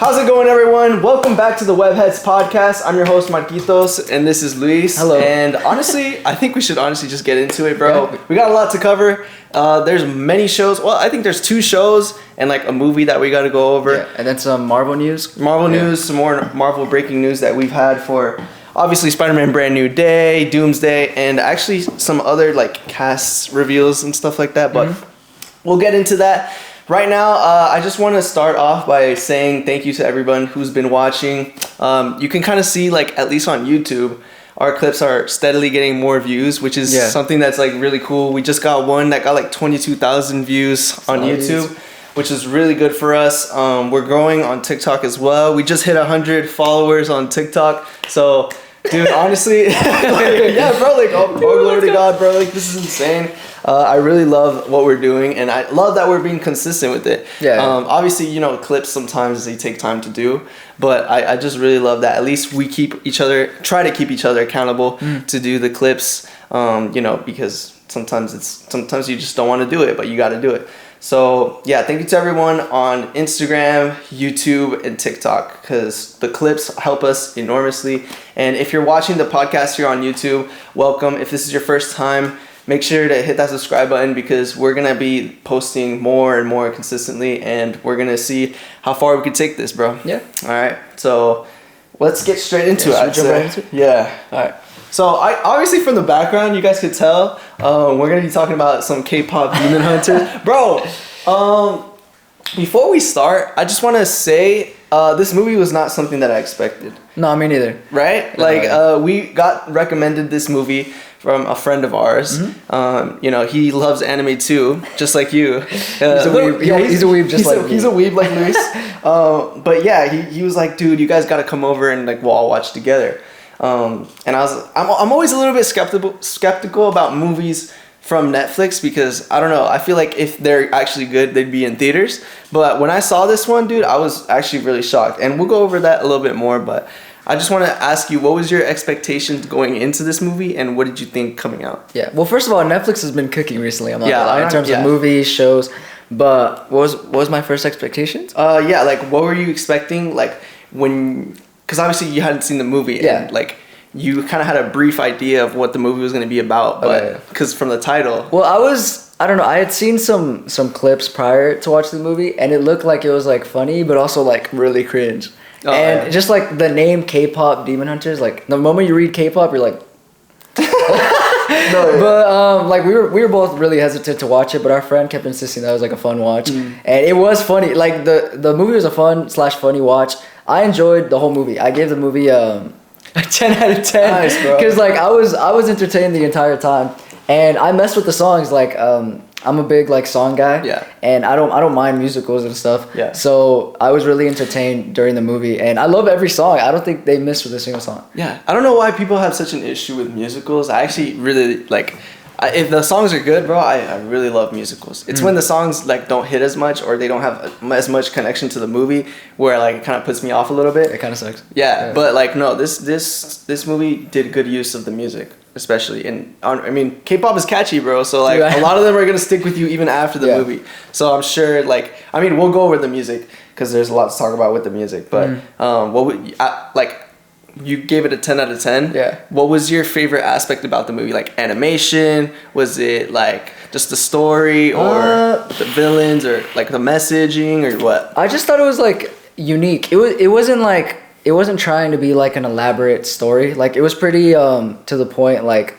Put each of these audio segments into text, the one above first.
How's it going, everyone? Welcome back to the Webheads podcast. I'm your host, Marquitos, and this is Luis. Hello. And honestly, I think we should just get into it, bro. Yeah. We got a lot to cover. There's many shows. Well, I think there's 2 shows and like a movie that we got to go over. Yeah, and then some Marvel news. News, some more Marvel breaking news that we've had for obviously Spider-Man Brand New Day, Doomsday, and actually some other like cast reveals and stuff like that. But we'll get into that. Right now, I just want to start off by saying thank you to everyone who's been watching. You can kind of see, like, at least on YouTube, our clips are steadily getting more views, which is something that's, like, really cool. We just got one that got, like, 22,000 views on YouTube, which is really good for us. We're growing on TikTok as well. We just hit 100 followers on TikTok. So, dude, honestly, yeah, bro, like, oh, glory to God, bro. Like, this is insane. I really love what we're doing, and I love that we're being consistent with it. Yeah. Obviously, you know, clips sometimes they take time to do, but I just really love that. At least we try to keep each other accountable to do the clips. You know, because sometimes you just don't want to do it, but you got to do it. So yeah, thank you to everyone on Instagram, YouTube, and TikTok, because the clips help us enormously. And if you're watching the podcast here on YouTube, welcome. If this is your first time, make sure to hit that subscribe button, because we're going to be posting more and more consistently, and we're going to see how far we can take this, bro. Yeah. All right. So let's get straight into it. Yeah. All right. So obviously from the background, you guys could tell, we're going to be talking about some K-pop Demon Hunters. Bro, before we start, I just want to say this movie was not something that I expected. No, me neither. Right? We got recommended this movie from a friend of ours. You know, he loves anime too, just like you. He's a weeb. Yeah, he's a weeb just like me. He's a weeb like Luis. But yeah, he was like, dude, you guys got to come over and like we'll all watch together. And I'm always a little bit skeptical about movies from Netflix, because I don't know, I feel like if they're actually good, they'd be in theaters. But when I saw this one, dude, I was actually really shocked, and we'll go over that a little bit more. But I just want to ask you, what was your expectations going into this movie, and what did you think coming out? Yeah, well, first of all, Netflix has been cooking recently. I'm not gonna lie, in terms of movies, shows. But what was my first expectations? Yeah, like what were you expecting? Like because obviously you hadn't seen the movie. Yeah. And, like, you kind of had a brief idea of what the movie was going to be about, but because from the title. Well, I don't know, I had seen some clips prior to watching the movie, and it looked like it was like funny, but also like really cringe. Just like the name K-pop Demon Hunters, like the moment you read K-pop, you're like. But like we were both really hesitant to watch it, but our friend kept insisting that it was like a fun watch, and it was funny. Like the movie was a fun/funny watch. I enjoyed the whole movie. I gave the movie a 10 out of 10. Nice, bro. Because like I was entertained the entire time, and I messed with the songs. Like I'm a big like song guy. Yeah. And I don't mind musicals and stuff. Yeah. So I was really entertained during the movie, and I love every song. I don't think they missed with a single song. Yeah. I don't know why people have such an issue with musicals. I actually really like. If the songs are good, bro, I really love musicals. It's when the songs like don't hit as much, or they don't have as much connection to the movie, where like it kind of puts me off a little bit. It kind of sucks. Yeah, but like no, this movie did good use of the music, especially. And I mean, K-pop is catchy, bro. So like a lot of them are gonna stick with you even after the movie. So I'm sure, like, I mean, we'll go over the music because there's a lot to talk about with the music. But what would like? You gave it a 10 out of 10. Yeah. What was your favorite aspect about the movie? Like animation? Was it like just the story, or the villains, or like the messaging, or what? I just thought it was like unique. It wasn't trying to be like an elaborate story. Like it was pretty to the point. Like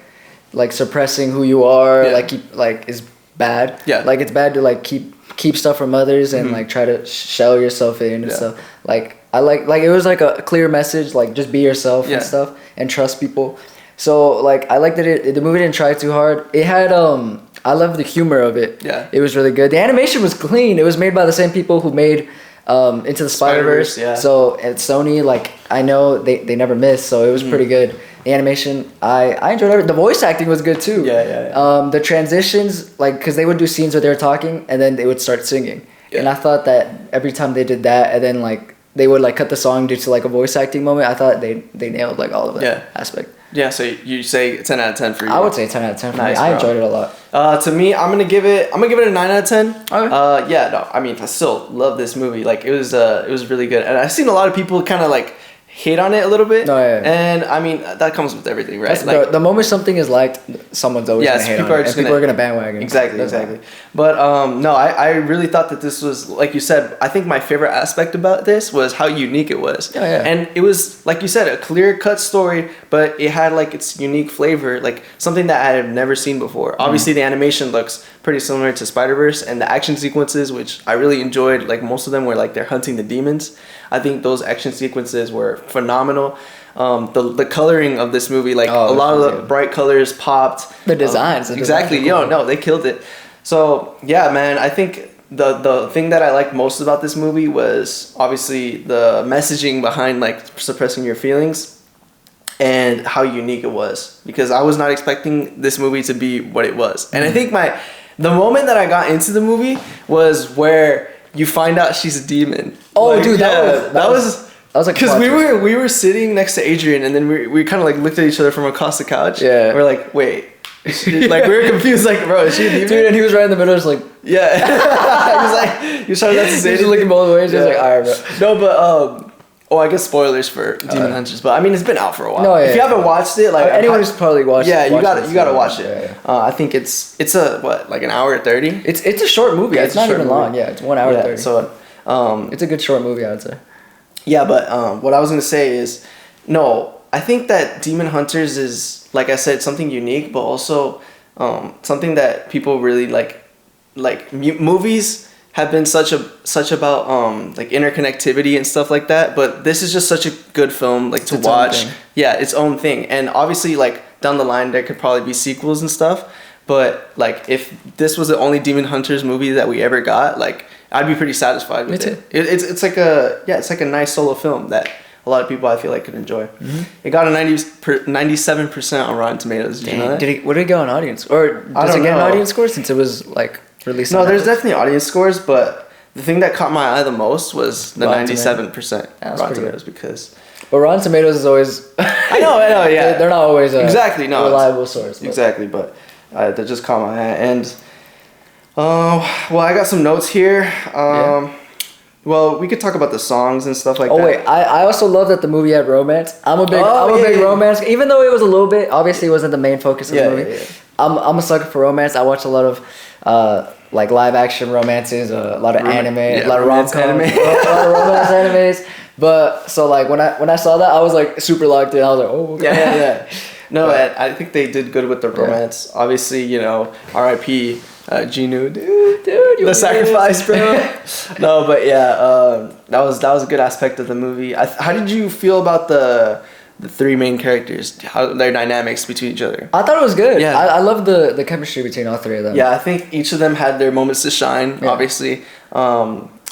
suppressing who you are. Like is bad. Yeah. Like it's bad to like keep stuff from others and like try to shell yourself in and stuff. Like I like it was like a clear message, like just be yourself and stuff, and trust people. So like I liked that the movie didn't try too hard. It had I love the humor of it. Yeah. It was really good. The animation was clean. It was made by the same people who made Into the Spider-Verse. Yeah. So at Sony, like I know they never miss, so it was pretty good. The animation, I enjoyed it. The voice acting was good too. Yeah. The transitions, like, because they would do scenes where they were talking and then they would start singing. Yeah. And I thought that every time they did that, and then like they would like cut the song due to like a voice acting moment, I thought they nailed like all of that aspect. Yeah, so you say 10 out of 10 for you? I would say 10 out of 10 for me. I enjoyed it a lot. To me, I'm gonna give it a 9 out of 10. Okay. Yeah, no, I mean, I still love this movie. Like, it was really good, and I've seen a lot of people kind of like hate on it a little bit. No, yeah. And I mean, that comes with everything, right? That's, like the moment something is liked, someone's always gonna hate on it. And people are gonna bandwagon. Exactly. But no, I really thought that this was, like you said, I think my favorite aspect about this was how unique it was. Oh, yeah. And it was, like you said, a clear cut story, but it had like its unique flavor, like something that I had never seen before. Obviously, the animation looks pretty similar to Spider-Verse, and the action sequences, which I really enjoyed, like most of them were like they're hunting the demons. I think those action sequences were phenomenal. The coloring of this movie, like a lot of the bright colors popped. The designs. Exactly. Cool. No, they killed it. So yeah, man, I think the thing that I liked most about this movie was obviously the messaging behind like suppressing your feelings and how unique it was, because I was not expecting this movie to be what it was. And I think the moment that I got into the movie was where you find out she's a demon. Oh, like, dude, that was like, because we were sitting next to Adrian, and then we kind of like looked at each other from across the couch. Yeah, we're like, wait, like we were confused, like, bro, is she a demon? Dude, and he was right in the middle, just like, yeah. He was like, he was trying not to say. He was looking both ways. He was like, all right, bro. No, but I guess spoilers for Demon Hunters, but I mean, it's been out for a while. No, yeah, if you haven't watched it, like anyone who's probably watched, you gotta watch it. Yeah. I think it's a like an hour 30. It's a short movie. Yeah, it's not even long. Yeah, it's 1 hour 30. So it's a good short movie, I would say. Yeah, but what I was gonna say is, no, I think that Demon Hunters is, like I said, something unique, but also something that people really like. Like movies have been such about like interconnectivity and stuff like that, but this is just such a good film, like, to watch. Yeah, its own thing. And obviously, like, down the line there could probably be sequels and stuff, but like if this was the only Demon Hunters movie that we ever got, like, I'd be pretty satisfied with it. It's like a nice solo film that a lot of people, I feel like, could enjoy. Mm-hmm. It got a 97% on Rotten Tomatoes. Did you know that? What did it get on audience? Or does it get an audience score since it was like released? No, there's definitely audience scores, but the thing that caught my eye the most was the 97% Rotten Tomatoes, because. But Rotten Tomatoes is always. I know, yeah. They're not always a reliable source. But. Exactly, but that just caught my eye. And well, I got some notes here. Well, we could talk about the songs and stuff like that. Oh wait, I also love that the movie had romance. I'm a big romance, even though it was a little bit. Obviously, it wasn't the main focus of the movie. Yeah. I'm a sucker for romance. I watch a lot of like live action romances, a lot of anime, a lot of rom-com, a lot of romance animes. But so like when I saw that, I was like super locked in. I was like, oh okay. Yeah. No, I think they did good with the romance. Yeah. Obviously, you know, R.I.P. Genu, dude, the sacrifice, bro. No, but yeah, that was a good aspect of the movie. How did you feel about the three main characters? How their dynamics between each other? I thought it was good. Yeah, I love the chemistry between all three of them. Yeah, I think each of them had their moments to shine. Yeah. Obviously,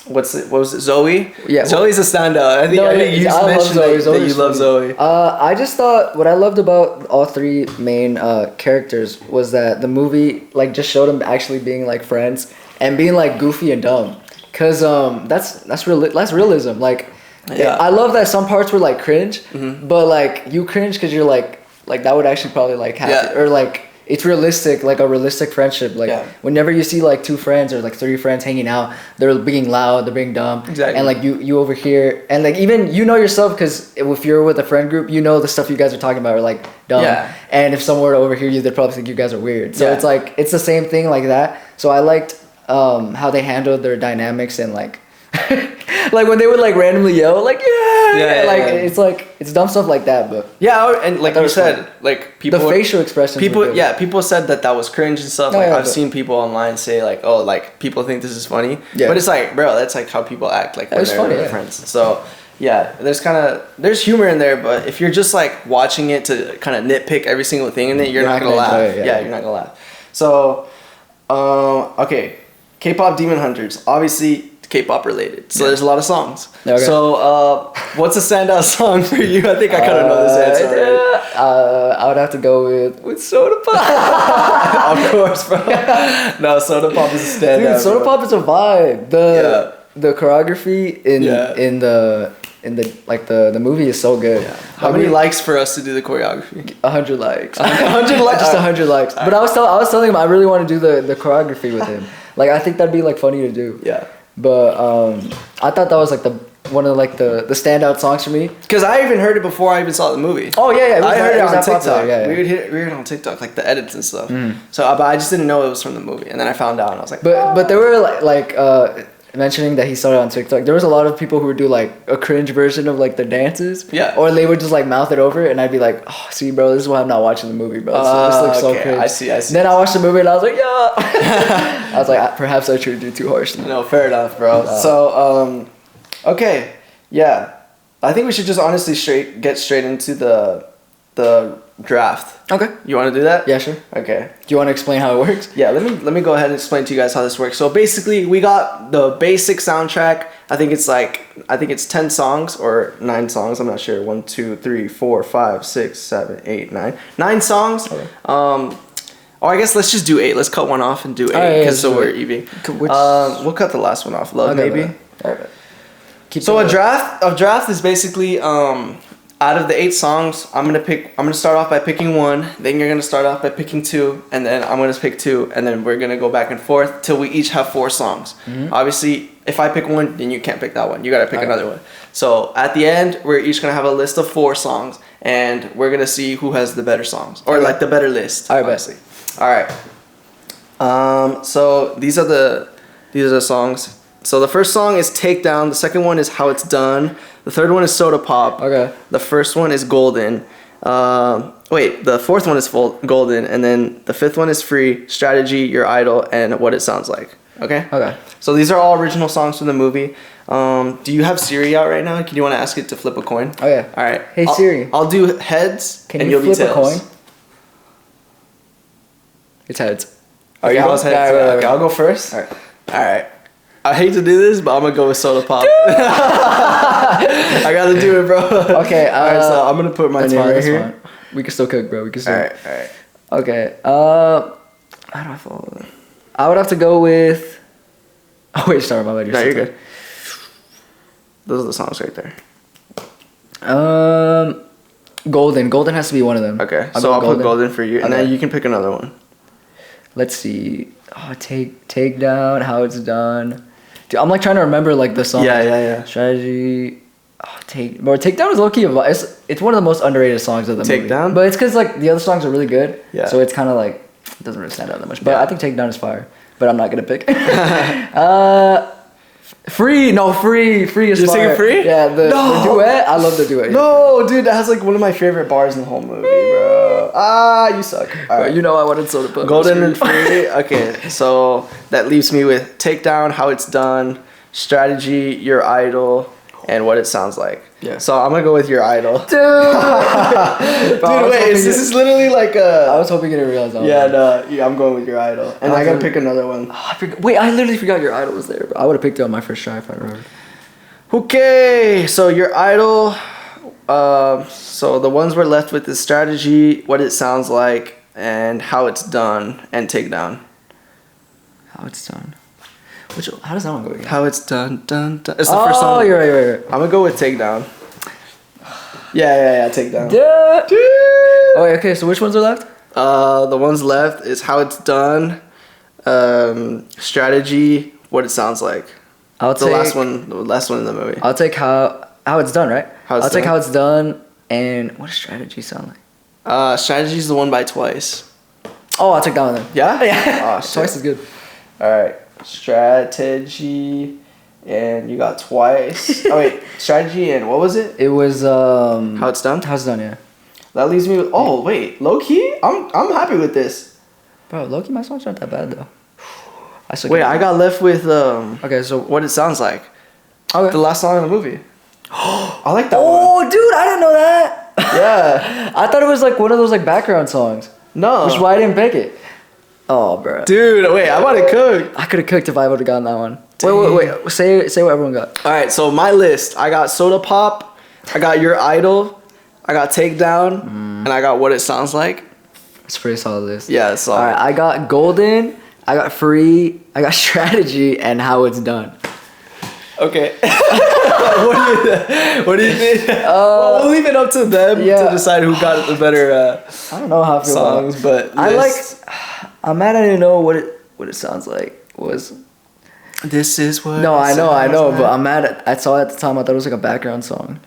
what was it? Zoe? Yeah, Zoe's a standout. I think you mentioned that you love Zoe. I just thought what I loved about all three main characters was that the movie like just showed them actually being like friends and being like goofy and dumb. Cause that's realism. Like, yeah. I love that some parts were like cringe, but like you cringe because you're like that would actually probably like happen, or like. It's realistic, like a realistic friendship. Like whenever you see like two friends or like three friends hanging out, they're being loud, they're being dumb, and like you overhear, and like even you know yourself, because if you're with a friend group, you know the stuff you guys are talking about are like dumb, and if someone were to overhear you, they'd probably think you guys are weird. So it's like it's the same thing like that. So I liked how they handled their dynamics, and like like when they would like randomly yell like it's like it's dumb stuff like that, but and like you said, like people, the facial expressions, people said that was cringe and stuff. I've seen people online say like, oh, like people think this is funny, but it's like, bro, that's like how people act like when they're with friends. So there's humor in there, but if you're just like watching it to kind of nitpick every single thing in it, you're not gonna laugh. You're not gonna laugh. So okay, K-pop Demon Hunters, obviously K-pop related, so there's a lot of songs. Okay. So what's a standout song for you? I think I kind of know this answer already. I would have to go with Soda Pop. Of course, bro. No, Soda Pop is a standout. Dude, Soda Pop is a vibe. The choreography in in the movie is so good. Yeah. How many likes for us to do the choreography? 100 likes. 100 likes. Just 100 likes. But I was telling him I really want to do the choreography with him. Like I think that'd be like funny to do. Yeah. But I thought that was like one of like the standout songs for me. Because I even heard it before I even saw the movie. Oh yeah. I heard it on TikTok. Yeah. We heard it on TikTok, like the edits and stuff. So, but I just didn't know it was from the movie, and then I found out, and I was like, but there were like mentioning that he started on TikTok. There was a lot of people who would do like a cringe version of like the dances. Yeah. Or they would just like mouth it over, and I'd be like, oh, see, bro, this is why I'm not watching the movie, bro. This looks so cringe. I see. And then I watched the movie, and I was like, yeah. I was like, perhaps I treated you too harshly. No, fair enough, bro. So, okay, yeah. I think we should just honestly get straight into the draft. Okay. You want to do that? Yeah, sure. Okay. Do you want to explain how it works? Yeah, let me go ahead and explain to you guys how this works. So basically, we got the basic soundtrack. I think it's 10 songs or 9 songs. I'm not sure. 1, 2, 3, 4, 5, 6, 7, 8, 9. 9 songs. Okay. Or I guess let's just do 8. Let's cut one off and do 8 because so we're even. We'll cut the last one off. Love maybe. All right. So a draft is basically out of the 8 songs, I'm gonna start off by picking 1, then you're gonna start off by picking 2, and then I'm gonna pick 2, and then we're gonna go back and forth till we each have 4 songs. Obviously, if I pick 1, then you can't pick that one. You gotta pick another one. So at the end, we're each gonna have a list of 4 songs, and we're gonna see who has the better songs or like the better list. Obviously. All right. So these are the songs. So the first song is Takedown. The second one is How It's Done. The third one is Soda Pop. Okay. The first one is Golden. The fourth one is Golden, and then the fifth one is Free, Strategy, Your Idol, and What It Sounds Like. Okay? Okay. So these are all original songs from the movie. Do you have Siri out right now? Do you want to ask it to flip a coin? Oh yeah. All right. Hey Siri. I'll do heads, and you'll flip be tails. a coin? It's heads. Oh, you goes heads. Okay, I'll go first. All right. I hate to do this, but I'm gonna go with Soda Pop. I gotta do it, bro. Okay. Alright, so I'm gonna put my name right here. Fine. We can still cook, bro. We can still. Alright. Okay. How do I follow that? I would have to go with. Oh wait, sorry, my bad. You're good. Those are the songs right there. Golden. Golden has to be one of them. Okay. So I'll put Golden for you, and then you can pick another one. Let's see. Oh, Takedown. How It's Done. Dude, I'm like trying to remember like the song. Yeah. Strategy. Oh, Takedown is low key. It's one of the most underrated songs of the movie. Takedown. But it's because like the other songs are really good. Yeah. So it's kind of like it doesn't really stand out that much. But I think Takedown is fire. But I'm not gonna pick. Free. No, Free is You're fire. singing Free? Yeah. The duet. I love the duet. No, dude, that has like one of my favorite bars in the whole movie, bro. You suck. All right. You know I wanted Soda Pop. Golden and Free. Okay, so that leaves me with Takedown, How It's Done, Strategy, Your Idol, and What It Sounds Like. Yeah. So I'm gonna go with Your Idol. Dude, wait, this is literally like a. I was hoping you didn't realize that. Yeah, I'm going with Your Idol, and I gotta pick another one. Wait, I literally forgot Your Idol was there. Bro. I would have picked it on my first try if I remember. Okay, so Your Idol. So the ones we're left with is Strategy, What It Sounds Like, and How It's Done, and Takedown. How It's Done. How does that one go again? How It's Done. It's the first song. Oh, you're right. I'm gonna go with Takedown. Yeah, Takedown. Oh, okay. So which ones are left? The ones left is How It's Done, Strategy, What It Sounds Like. The last one in the movie. I'll take How It's Done, right? I'll take How It's Done, and what does Strategy sound like? Strategy's the one by Twice. Oh, I'll take that one then. Yeah? Yeah. Oh, shit. Twice is good. Alright. Strategy, and you got Twice. Oh wait, Strategy and what was it? It was How It's Done? How It's Done, yeah. That leaves me with low key, I'm happy with this. Bro, low key my songs aren't that bad though. I got left with okay, so What It Sounds Like. Okay. The last song in the movie. I like that one. Oh, dude, I didn't know that. Yeah. I thought it was like one of those like background songs. No. Which is why I didn't pick it. Oh, bro. Dude, wait, I want to cook. I could have cooked if I would have gotten that one. Dang. Wait. Say what everyone got. All right, so my list. I got Soda Pop. I got Your Idol. I got Takedown. And I got What It Sounds Like. It's a pretty solid list. Yeah, it's solid. All right, I got Golden. I got Free. I got Strategy and How It's Done. Okay. What do you think? Well, we'll leave it up to them to decide who got the better I don't know how I feel songs, but I'm mad I didn't know what it sounds like. This is what. No, I know, but I'm mad. I saw it at the time. I thought it was like a background song.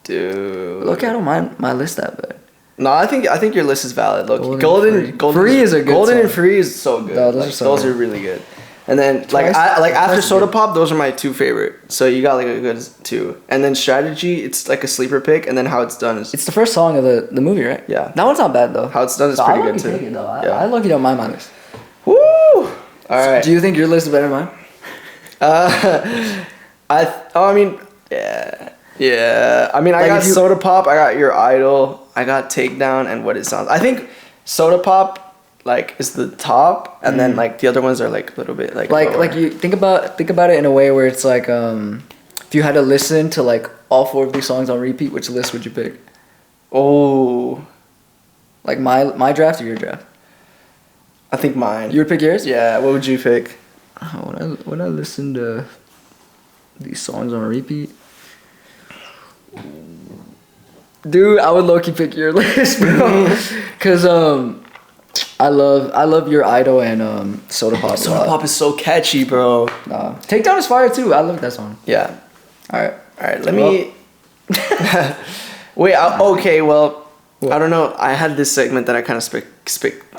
Dude. Look, I don't mind my list that bad. No, I think your list is valid. Look, Golden Free is a good Golden song. and Free is so good. No, those are really good. And then after Soda Pop, those are my two favorite. So you got like a good two. And then Strategy, it's like a sleeper pick. And then How It's Done is. It's the first song of the movie, right? Yeah. That one's not bad though. How It's Done is pretty good too. I lucky don't mind my list. Woo! All right. Do you think your list is better than mine? Yeah. I mean, I got Soda Pop, I got Your Idol, I got Takedown, and What It Sounds. I think Soda Pop like is the top, and then like the other ones are like a little bit like lower. Like you think about it in a way where it's like if you had to listen to like all 4 of these songs on repeat, which list would you pick? Oh, like my draft or your draft? I think mine. You would pick yours? Yeah. What would you pick? When I listen to these songs on repeat, dude, I would low-key pick your list, bro. Cause I love Your Idol and Soda Pop. Soda Pop is so catchy, bro. Takedown is fire too. I love that song. Yeah. All right. Let me. Wait. Okay. Well, what? I don't know. I had this segment that I kind of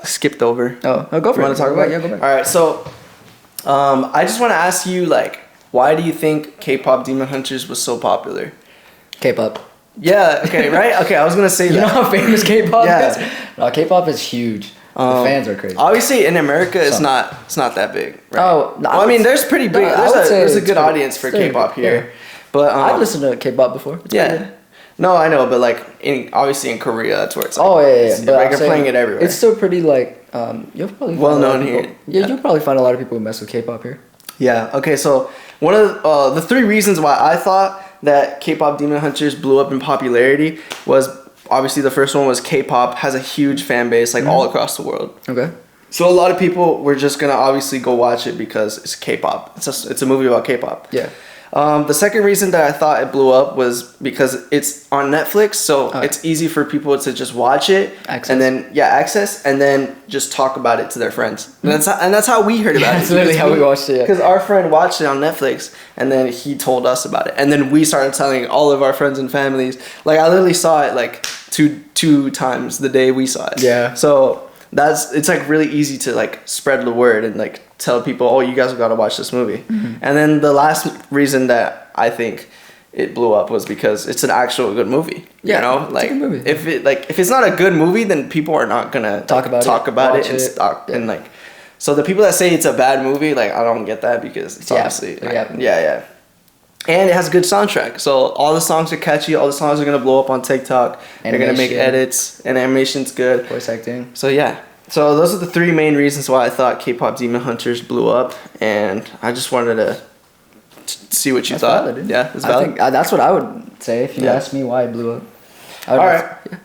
skipped over. Oh, go for it. Want to talk about it? Yeah, go for it. All right. So, I just want to ask you, like, why do you think K-pop Demon Hunters was so popular? K-pop. Yeah. Okay. Right. Okay. I was gonna say that. You know how famous K-pop is? No, K-pop is huge. The fans are crazy. Obviously, in America, it's not that big. Right? Oh, no, well, I mean, there's pretty big. There's a good audience for K-pop here. Yeah. But I've listened to K-pop before. Yeah. No, I know, but like obviously in Korea, that's where it's. Like, oh yeah. But like, you're playing it everywhere. It's still pretty like you'll probably well known here. Yeah, you'll probably find a lot of people who mess with K-pop here. Yeah. Okay. So one of the 3 reasons why I thought that K-pop Demon Hunters blew up in popularity was obviously the first one was K-pop has a huge fan base like all across the world. Okay. So a lot of people were just gonna obviously go watch it because it's K-pop. It's a movie about K-pop. Yeah. The second reason that I thought it blew up was because it's on Netflix, so it's easy for people to just watch it and then access and then just talk about it to their friends. And that's how we heard about it. That's literally how we watched it. Because our friend watched it on Netflix and then he told us about it, and then we started telling all of our friends and families. Like I literally saw it like two times the day we saw it. Yeah. So it's like really easy to like spread the word and like tell people, oh, you guys got to watch this movie. And then the last reason that I think it blew up was because it's an actual good movie. Yeah, you know, like it's a good movie. if it's not a good movie, then people are not gonna talk about it and like. So the people that say it's a bad movie, like I don't get that because it's obviously yeah. And it has a good soundtrack. So all the songs are catchy. All the songs are going to blow up on TikTok. They're going to make edits. And animation's good. Voice acting. So yeah. So those are the 3 main reasons why I thought K-pop Demon Hunters blew up. And I just wanted to see what you thought. Valid, yeah, it's valid. I think that's what I would say if you asked me why it blew up. All right. Yeah.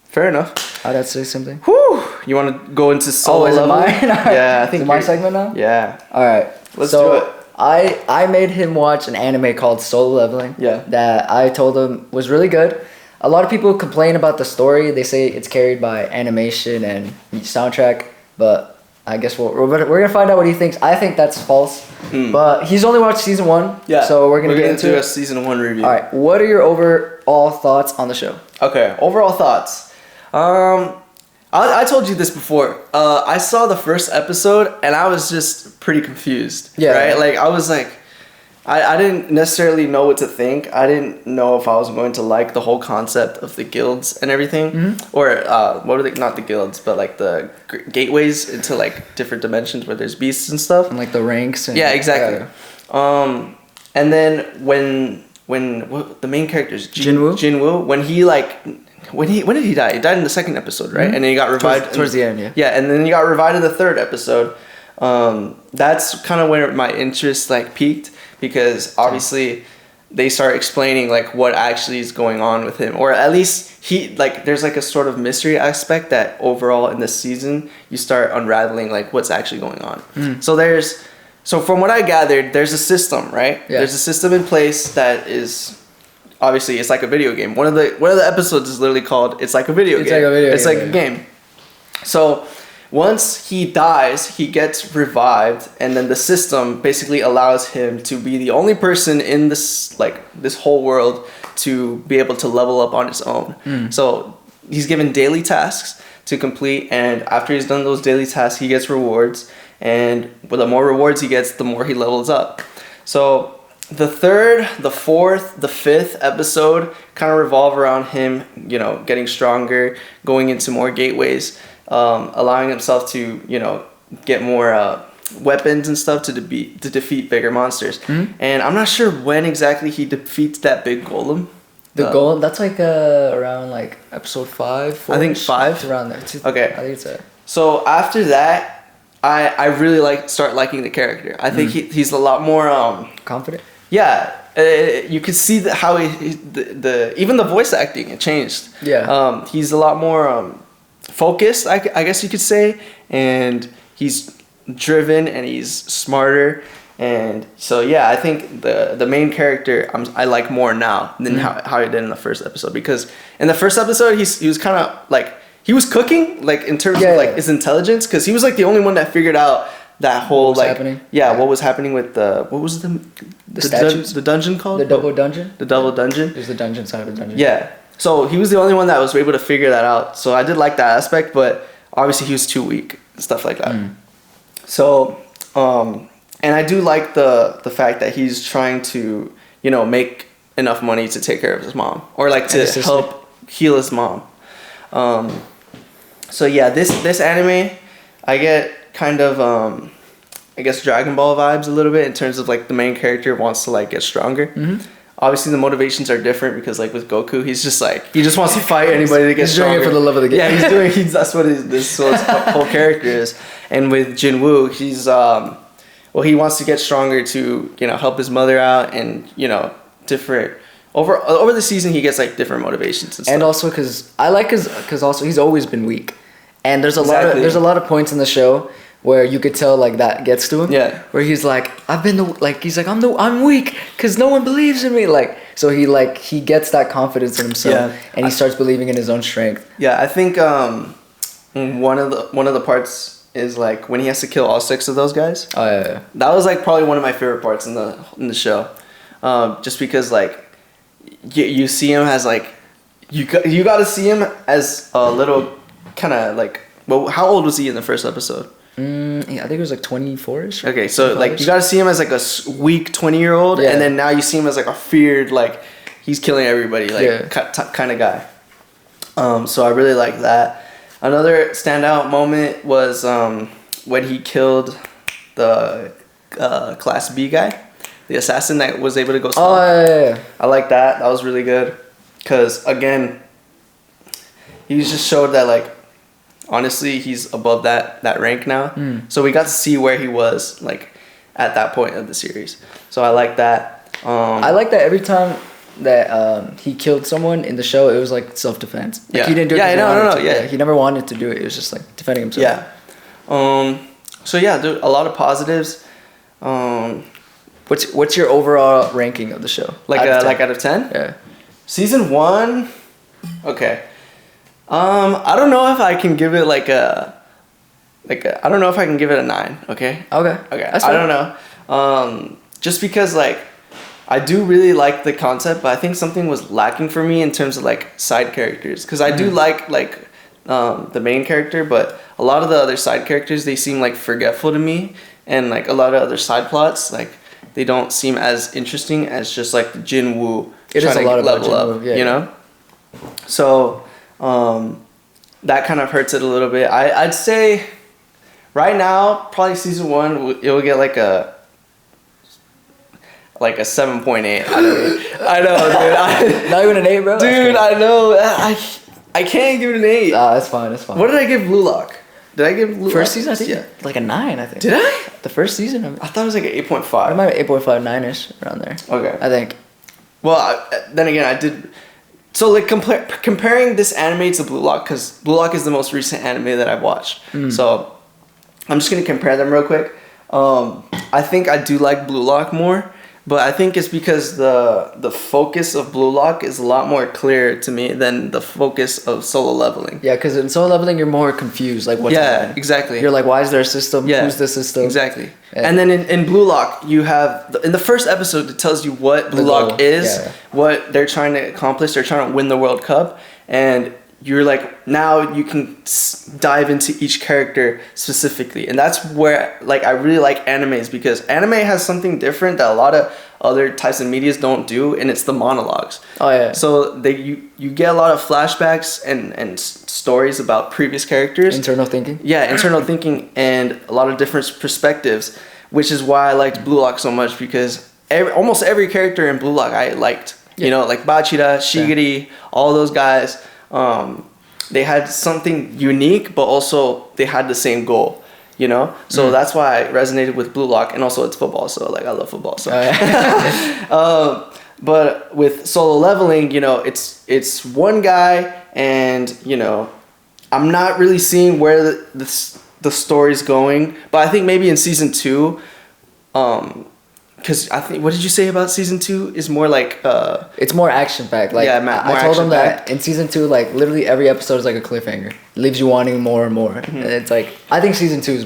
Fair enough. I'd have to say something. Whew. You want to go into solo level? Mine? Yeah, I think it's my segment now? Yeah. All right. Let's do it. I made him watch an anime called Solo Leveling. Yeah. That I told him was really good. A lot of people complain about the story. They say it's carried by animation and soundtrack, but I guess we're gonna find out what he thinks. I think that's false. But he's only watched season 1. Yeah. So we're gonna get into a season 1 review. All right. What are your overall thoughts on the show? Okay. Overall thoughts. I told you this before. I saw the first episode and I was just pretty confused. Yeah. Right? Like I was like, I didn't necessarily know what to think. I didn't know if I was going to like the whole concept of the guilds and everything, or what are they? Not the guilds, but like the gateways into like different dimensions where there's beasts and stuff, and like the ranks. And exactly. And then when the main character is Jinwoo, when he like. When did he die? He died in the 2nd episode, right? And then he got revived towards the end, yeah. Yeah, and then he got revived in the 3rd episode. That's kind of where my interest like peaked, because obviously they start explaining like what actually is going on with him, or at least there's like a sort of mystery aspect that overall in this season you start unraveling like what's actually going on. So there's So from what I gathered, there's a system, right? Yeah. There's a system in place that is obviously it's like a video game. One of the episodes is literally called "It's like a video game." It's like a game. So once he dies, he gets revived, and then the system basically allows him to be the only person in this whole world to be able to level up on his own. So he's given daily tasks to complete, and after he's done those daily tasks, he gets rewards, and the more rewards he gets, the more he levels up. So the third, the fourth, the fifth episode kind of revolve around him, getting stronger, going into more gateways, allowing himself to, get more weapons and stuff to defeat bigger monsters. And I'm not sure when exactly he defeats that big golem. The golem, that's like around like episode 5. I think 5. It's around there. Okay. I think it's a. So after that, I really start liking the character. I think he's a lot more Confident. Yeah, you could see how even the voice acting, it changed. Yeah. He's a lot more focused, I guess you could say, and he's driven and he's smarter, and so yeah, I think the main character I like more now than how he did in the first episode, because in the first episode he was kind of like he was cooking like in terms of like his intelligence, because he was like the only one that figured out that whole what was happening with what was the statues? The dungeon called? The double dungeon? The double dungeon? There's the dungeon side of the dungeon. Yeah. So he was the only one that was able to figure that out. So I did like that aspect, but obviously he was too weak and stuff like that. So, and I do like the fact that he's trying to, make enough money to take care of his mom, or like to help heal his mom. So yeah, this anime, I get kind of I guess Dragon Ball vibes a little bit in terms of like the main character wants to like get stronger. Obviously the motivations are different, because like with Goku, he's just like he just wants to fight anybody to get stronger. He's doing it for the love of the game. Yeah, that's what this whole character is. And with Jinwoo, he's he wants to get stronger to help his mother out, and different over the season he gets like different motivations and stuff. And also because also he's always been weak. And there's a lot of points in the show where you could tell like that gets to him. Yeah. Where he's like, I'm weak because no one believes in me. Like, so he gets that confidence in himself, and he starts believing in his own strength. Yeah, I think one of the parts is like when he has to kill all 6 of those guys. Oh yeah. That was like probably one of my favorite parts in the show, just because like you see him as like you got to see him as a little kind of like, well, how old was he in the first episode? Yeah, I think it was like 24ish. Okay, so like you got to see him as like a weak 20-year-old, and then now you see him as like a feared, like he's killing everybody, like kind of guy. So I really like that. Another standout moment was when he killed the Class B guy, the assassin that was able to go stealth. Oh yeah. I like that. That was really good, because again, he just showed that like honestly he's above that rank now. So we got to see where he was like at that point of the series. So I like that. I like that every time that he killed someone in the show, it was like self-defense. Like, he didn't do it. Yeah, he never wanted to do it. It was just like defending himself. Yeah. So yeah, there a lot of positives. What's your overall ranking of the show? Like out of 10? Yeah. Season 1. Okay. I don't know if I can give it I don't know if I can give it a 9. Okay. Okay. I don't know. Just because like I do really like the concept, but I think something was lacking for me in terms of like side characters, because I do like the main character, but a lot of the other side characters, they seem like forgetful to me, and like a lot of other side plots, like they don't seem as interesting as just like Jinwoo trying to level up, So that kind of hurts it a little bit. I'd say right now probably season 1 it will get like a 7.8. I know, dude. Not even an 8, bro. Dude, I know. I can't give it an 8. That's fine. What did I give Blue Lock? Did I give Blue Lock? First season, I think like a 9. I think. Did I? The first season. I thought it was like an 8.5. It might be 8.5, 9ish around there. Okay. I think. Well, then again, I did. So like comparing this anime to Blue Lock, because Blue Lock is the most recent anime that I've watched. So I'm just gonna compare them real quick. I think I do like Blue Lock more, but I think it's because the focus of Blue Lock is a lot more clear to me than the focus of Solo Leveling. Yeah, because in Solo Leveling you're more confused, like what's happening. Exactly. You're like, why is there a system? Yeah. Who's the system? Exactly. And then in Blue Lock, you have in the first episode it tells you what Blue Lock is, what they're trying to accomplish. They're trying to win the World Cup, and you're like, now you can dive into each character specifically. And that's where like I really like animes, because anime has something different that a lot of other types of medias don't do, and it's the monologues. Oh yeah. So you get a lot of flashbacks and stories about previous characters. Internal thinking. Yeah, internal thinking, and a lot of different perspectives, which is why I liked Blue Lock so much, because almost every character in Blue Lock I liked. You know, like Bachira, Shigiri, all those guys. They had something unique, but also they had the same goal, you know? So that's why I resonated with Blue Lock, and also it's football, so like I love football. So but with Solo Leveling, you know, it's one guy, and you know, I'm not really seeing where the story's going, but I think maybe in season 2, because I think, what did you say about season 2 is more like it's more action packed. Like I told them that in season 2, like literally every episode is like a cliffhanger. It leaves you wanting more and more. Mm-hmm. And it's like, I think season 2 is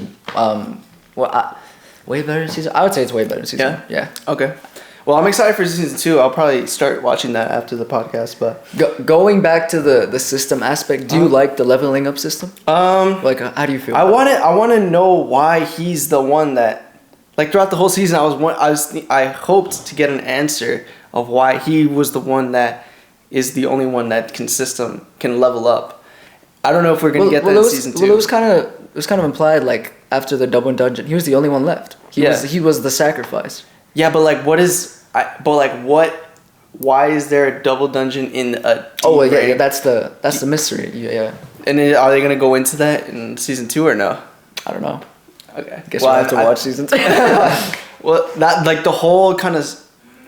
way better than season. I would say it's way better than season 1. Yeah. Okay. Well, I'm excited for season 2. I'll probably start watching that after the podcast. But going back to the system aspect, do you like the leveling up system? Like how do you feel? I want to know why he's the one that. Like throughout the whole season, I hoped to get an answer of why he was the one that is the only one that can level up. I don't know if we're gonna get that in season 2. Well, it was kind of implied, like after the double dungeon, he was the only one left. He was the sacrifice. Yeah, but like why is there a double dungeon in a? Oh yeah, that's the mystery. Yeah. And are they gonna go into that in season 2 or no? I don't know. Okay. Guess we'll have to watch season 2. Well, that like the whole kind of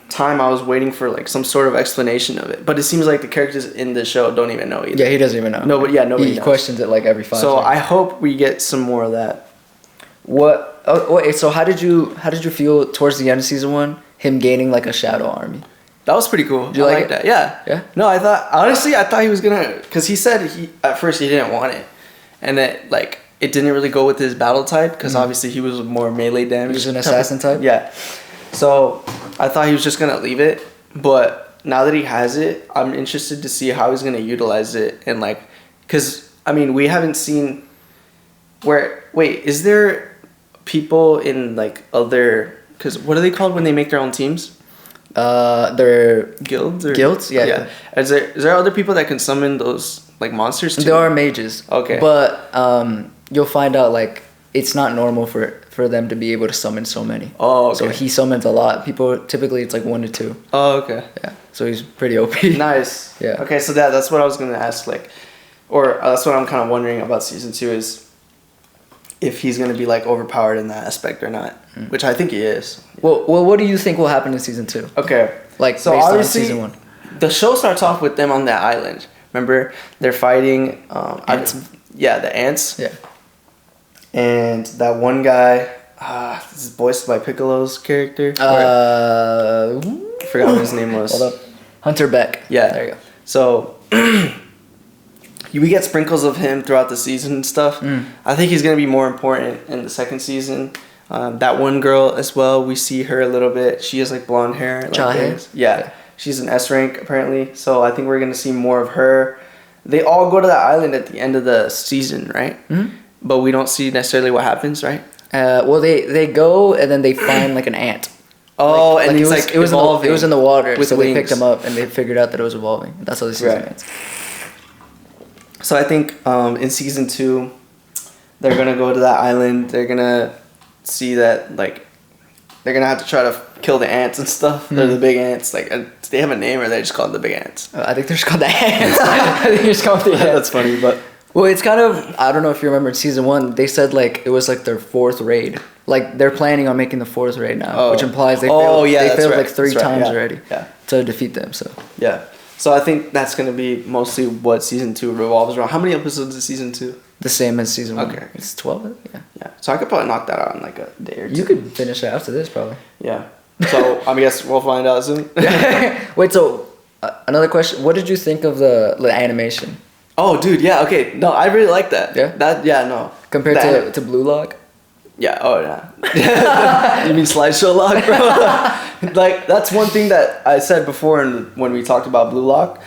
time I was waiting for like some sort of explanation of it, but it seems like the characters in the show don't even know either. Yeah, he doesn't even know. Nobody He questions it like every 5 So seconds. I hope we get some more of that. What? Oh wait. So how did you feel towards the end of season 1? Him gaining like a shadow army. That was pretty cool. Did you like that? Yeah. Yeah. No, I thought he was gonna, because he said at first he didn't want it, and that like. It didn't really go with his battle type, because obviously he was more melee damage. He was an assassin type? Yeah. So I thought he was just going to leave it. But now that he has it, I'm interested to see how he's going to utilize it. And like, because, I mean, we haven't seen is there people in like other, because what are they called when they make their own teams? They're guilds? Or? Guilds? Yeah. Is there other people that can summon those like monsters too? There are mages. Okay. But you'll find out like it's not normal for them to be able to summon so many. Oh, okay. So he summons a lot. People typically it's like 1 to 2. Oh, okay. Yeah. So he's pretty OP. Nice. Yeah. Okay, so that's what I was gonna ask, like, or that's what I'm kind of wondering about season 2 is if he's gonna be like overpowered in that aspect or not, which I think he is. Well, what do you think will happen in season 2? Okay. Like so based obviously, on season 1. The show starts off with them on that island. Remember, they're fighting. Ants. The ants. Yeah. And that one guy, this is voiced by Piccolo's character. I forgot what his name was. Hold up. Hunter Beck. Yeah. There you go. So we get sprinkles of him throughout the season and stuff. I think he's going to be more important in the second season. That one girl as well, we see her a little bit. She has like blonde hair. Like yeah. She's an S rank apparently. So I think we're going to see more of her. They all go to that island at the end of the season, right? Mm-hmm. But we don't see necessarily what happens, right? Well, they go and then they find like an ant. Oh, and it was in the water, with so wings. they picked him up and they figured out that it was evolving. That's how they see the ants. So I think in season 2, they're gonna go to that island. They're gonna see that like they're gonna have to try to kill the ants and stuff. They're the big ants. Like, do they have a name or they just call them the big ants? I think they're just called the ants. I think they're just called the ants. That's funny, but. Well, it's kind of, I don't know if you remember in season 1, they said like it was like their 4th raid. Like they're planning on making the 4th raid now, which implies they failed like 3 times already to defeat them. So yeah, so I think that's gonna be mostly what season 2 revolves around. How many episodes is season 2? The same as season 1. Okay. It's 12. Yeah. Yeah. So I could probably knock that out in like a day or two. You could finish it after this probably. Yeah. So I guess we'll find out soon. Wait. So another question. What did you think of the animation? Oh, dude. Yeah. Okay. No, I really like that. Yeah. That. Yeah. No. Compared to Blue Lock. Yeah. Oh yeah. You mean slideshow lock, bro? Like that's one thing that I said before when we talked about Blue Lock.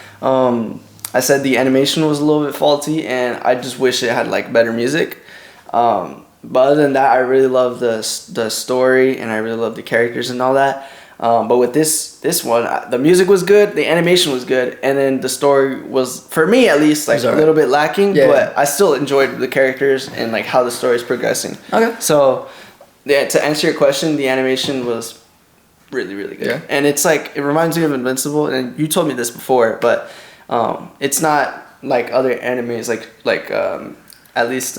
I said the animation was a little bit faulty, and I just wish it had like better music. But other than that, I really love the story, and I really love the characters and all that. But with this one, the music was good, the animation was good, and then the story was, for me at least, like a little bit lacking. Yeah, but I still enjoyed the characters and like how the story is progressing. Okay. So, yeah, to answer your question, the animation was really, really good. Yeah. And it's like, it reminds me of Invincible, and you told me this before, but it's not like other animes, like at least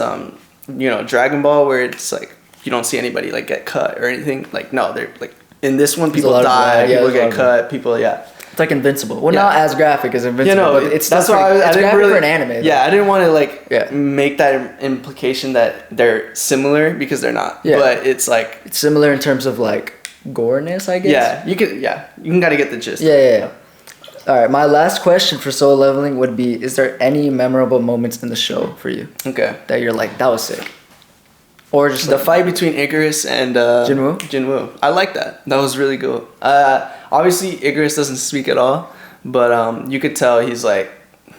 Dragon Ball, where it's like you don't see anybody like get cut or anything. Like no, they're like in this one, people die, people get cut, people It's like Invincible. Well, not as graphic as Invincible, but it's that's why I didn't really, for an anime. Yeah, I didn't want to make that implication that they're similar because they're not. Yeah. But it's like it's similar in terms of like goreness, I guess. Yeah, you can gotta get the gist. Yeah. All right, my last question for Solo Leveling would be: is there any memorable moments in the show for you? Okay. That you're like, that was sick. Or just the fight between Icarus and Jinwoo. I like that. That was really cool. Obviously, Icarus doesn't speak at all, but you could tell he's like,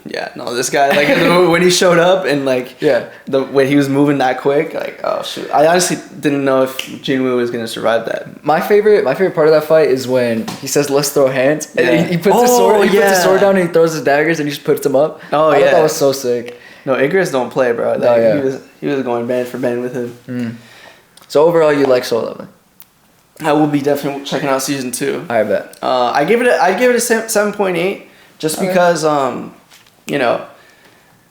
this guy, like when he showed up and like when he was moving that quick, like oh shoot. I honestly didn't know if Jinwoo was gonna survive that. My favorite part of that fight is when he says let's throw hands and he puts his sword puts his sword down and he throws his daggers and he just puts them up. Oh I thought that was so sick. No, Icarus don't play, bro. He was going band for band with him. So overall, you like Solo Leveling? I will be definitely checking out season 2. I bet. I give it a 7.8 just because I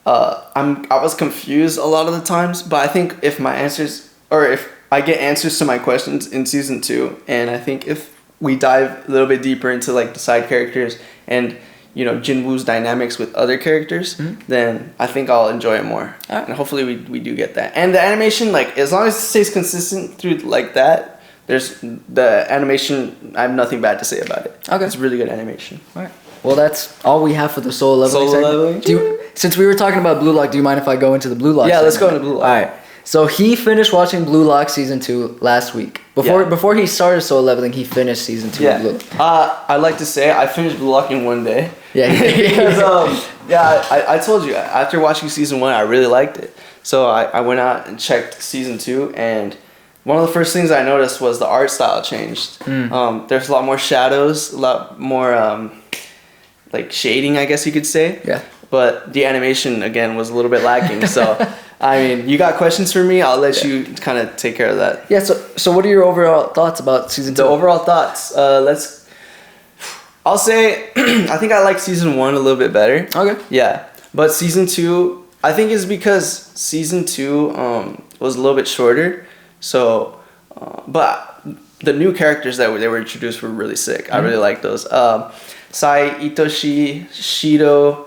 was confused a lot of the times, but I think if I get answers to my questions in season 2, and I think if we dive a little bit deeper into like the side characters and Jinwoo's dynamics with other characters, then I think I'll enjoy it more. And hopefully we do get that. And the animation, like as long as it stays consistent through like that, there's the animation, I have nothing bad to say about it. Okay. It's really good animation. All right. Well, that's all we have for the Solo Leveling segment. Since we were talking about Blue Lock, do you mind if I go into the Blue Lock segment? Let's go into Blue Lock. All right. So he finished watching Blue Lock season 2 last week. Before he started Solo Leveling, he finished season 2 of Blue Lock. I like to say I finished Blue Lock in one day. Yeah. Because, I told you, after watching season 1, I really liked it. So I went out and checked season 2, and one of the first things I noticed was the art style changed. There's a lot more shadows, a lot more like shading, I guess you could say. Yeah. But the animation, again, was a little bit lacking. So, I mean, you got questions for me? I'll let you kind of take care of that. Yeah, so what are your overall thoughts about season 2? The overall thoughts, I'll say, I think I like season 1 a little bit better. Okay. Yeah, but season 2, I think it's because season 2 was a little bit shorter. So, but the new characters that they were introduced were really sick. I really like those. Sai, Itoshi, Shido,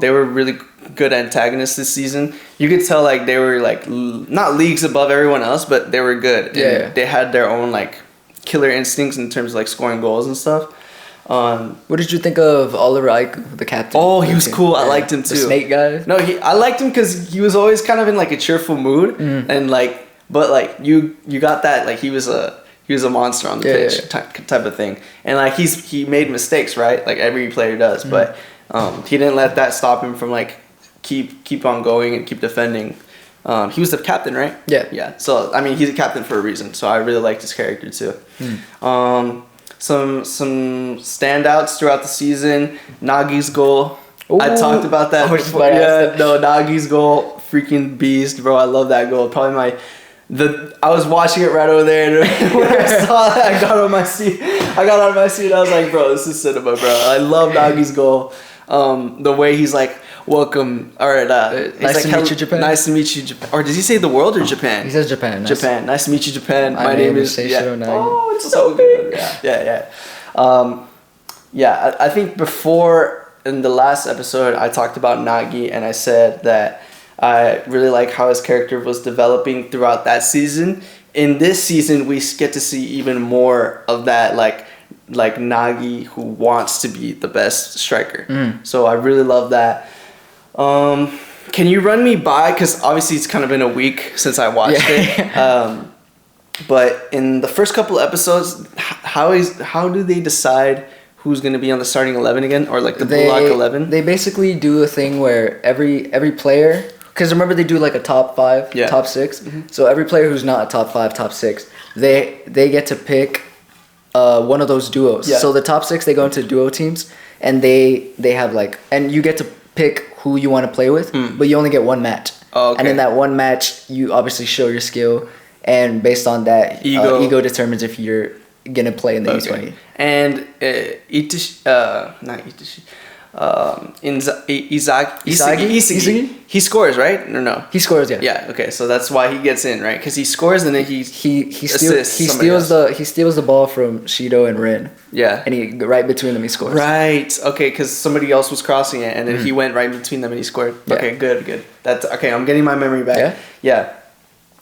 they were really good antagonists this season. You could tell like they were like not leagues above everyone else, but they were good. Yeah. They had their own like killer instincts in terms of like scoring goals and stuff. What did you think of Oliver Ike, the captain? Oh, he was cool. I liked him too. The snake guy? No, I liked him because he was always kind of in like a cheerful mood, and like, but like you got that like he was a monster on the pitch type of thing, and like he made mistakes, right? Like every player does, but he didn't let that stop him from like keep on going and keep defending. He was the captain, right? Yeah. So I mean, he's a captain for a reason. So I really liked his character too. Some standouts throughout the season. Nagi's goal. Ooh, I talked about that before. Nagi's goal, freaking beast, bro. I love that goal. Probably I was watching it right over there, and when I saw that, I got out of my seat. And I was like, bro, this is cinema, bro. I love Nagi's goal. The way he's like, welcome, or nice to meet you, Japan. Nice to meet you, Japan. Or does he say the world or Japan? He says Japan. Japan. Nice to meet you, Japan. My name is Seishiro Nagi. Oh, it's so good. Yeah. I think before in the last episode I talked about Nagi, and I said that I really like how his character was developing throughout that season. In this season, we get to see even more of that, like Nagi who wants to be the best striker. So I really love that. Can you run me by, because obviously it's kind of been a week since I watched it. But in the first couple episodes, how do they decide who's going to be on the starting 11 again, or like the Blue Lock 11? They basically do a thing where every player, because remember they do like a top 5, top 6. So every player who's not a top 5, top 6, they get to pick one of those duos. So the top 6, they go into duo teams, and they have like, and you get to pick who you want to play with, but you only get one match. And in that one match, you obviously show your skill, and based on that, ego determines if you're gonna play in the U20. And Isagi, he scores, right? Or no? He scores, yeah. Yeah. Okay, so that's why he gets in, right? Because he scores and then he steals the ball from Shido and Rin. Yeah. And he right between them he scores. Right. Okay, because somebody else was crossing it and then he went right between them and he scored. Yeah. Okay, good. That's okay. I'm getting my memory back. Yeah.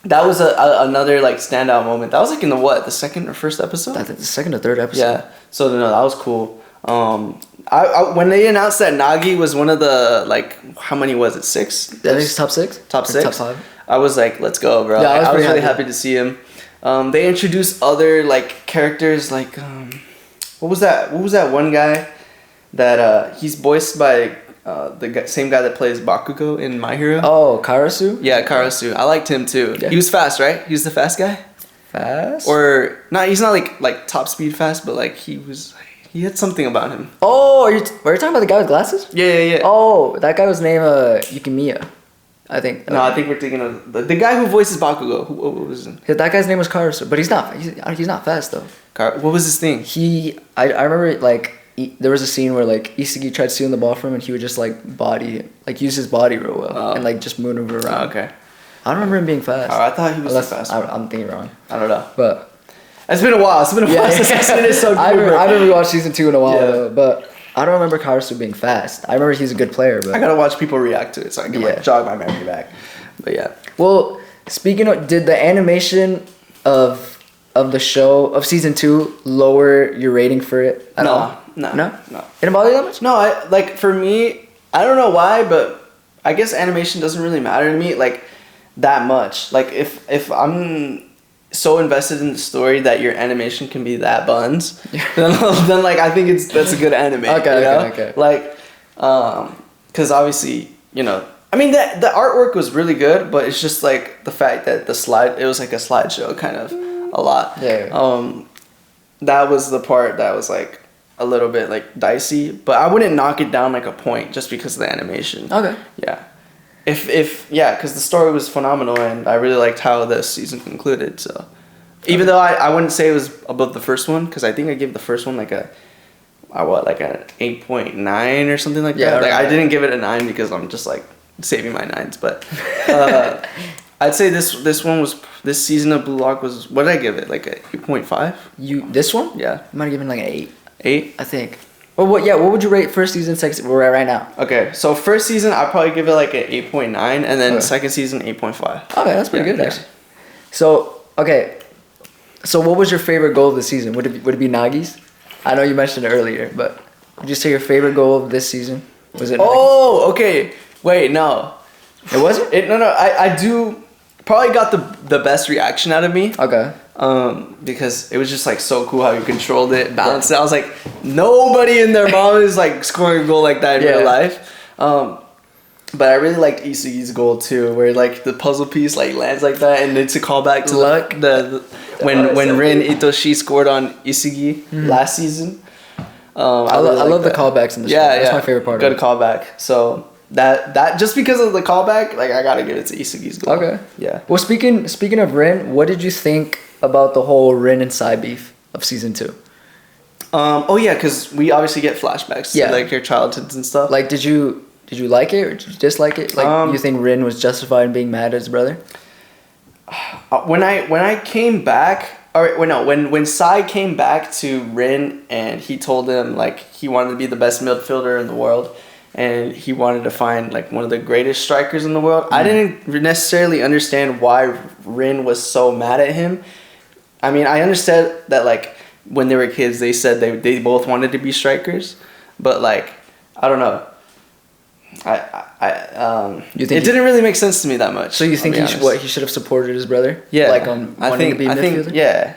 That was another like standout moment. That was like in the second or first episode? I think the second or third episode. Yeah. So no, that was cool. I when they announced that Nagi was one of the, like, how many was it? 6? I think it's top 6. Top 6. Top 5. I was like, let's go, bro. Yeah, I was really happy to see him. They introduced other like characters, like what was that one guy that he's voiced by same guy that plays Bakugo in My Hero? Oh, Karasu? Yeah, Karasu. I liked him too. Yeah. He was fast, right? He was the fast guy? Fast? Or not, he's not like top speed fast, but like he had something about him. Oh, are you talking about the guy with glasses? Yeah. Oh, that guy was named Yukimiya, I think. No, I think we're thinking of the guy who voices Bakugo. What was his name? That guy's name was Karasu, but he's not fast though. What was his thing? I remember like there was a scene where like Isagi tried stealing the ball from him, and he would just like use his body real well and like just maneuver around. Oh, okay. I don't remember him being fast. Oh, I thought he was the fast one. I'm thinking wrong. I don't know. But it's been a while. Since I've seen it. So I haven't rewatched season 2 in a while though, but I don't remember Karasu being fast. I remember he's a good player, but I gotta watch people react to it so I can jog my memory back. But yeah. Well, speaking of, did the animation of the show of season 2 lower your rating for it at all? No. It didn't bother you that much? No, for me, I don't know why, but I guess animation doesn't really matter to me like that much. Like if I'm so invested in the story that your animation can be that buns, then like I think that's a good anime. Okay. Like, because obviously, I mean the artwork was really good, but it's just like the fact that it was like a slideshow kind of a lot. Yeah. That was the part that was like a little bit like dicey, but I wouldn't knock it down like a point just because of the animation. Okay. Yeah. Because the story was phenomenal and I really liked how the season concluded. So, even though I wouldn't say it was above the first one, because I think I gave the first one like an 8.9 or something like that. Like I didn't give it a 9 because I'm just like saving my 9s, but I'd say this season of Blue Lock was, what did I give it? Like a 8.5? This one? Yeah. You might have given like an 8. 8? I think. Well, what would you rate first season, second season? We're at right now. Okay, so first season I'd probably give it like an 8.9, and then second season 8.5. Okay, that's pretty good actually. So what was your favorite goal of the season? Would it be Nagi's? I know you mentioned it earlier, but would you say your favorite goal of this season was it? Oh, okay. Wait, no. It wasn't? No. I do probably got the best reaction out of me. Okay. Because it was just like so cool how you controlled it, balanced it. I was like, nobody in their mom is like scoring a goal like that in real life. But I really liked Isagi's goal too, where like the puzzle piece like lands like that, and it's a callback to luck. When Rin Itoshi scored on Isagi last season. I love the callbacks in the show. That's my favorite part. Good callback. So that just because of the callback, like I gotta give it to Isagi's goal. Okay. Yeah. Well, speaking of Rin, what did you think about the whole Rin and Sai beef of season 2? Because we obviously get flashbacks to like your childhoods and stuff. Like, did you like it or did you dislike it? Like, you think Rin was justified in being mad at his brother? When I came back, when Sai came back to Rin and he told him like he wanted to be the best midfielder in the world, and he wanted to find like one of the greatest strikers in the world. I didn't necessarily understand why Rin was so mad at him. I mean, I understood that like when they were kids, they said they both wanted to be strikers, but like I don't know. It didn't really make sense to me that much. So you think he should have supported his brother? Yeah, like wanting to be a midfielder?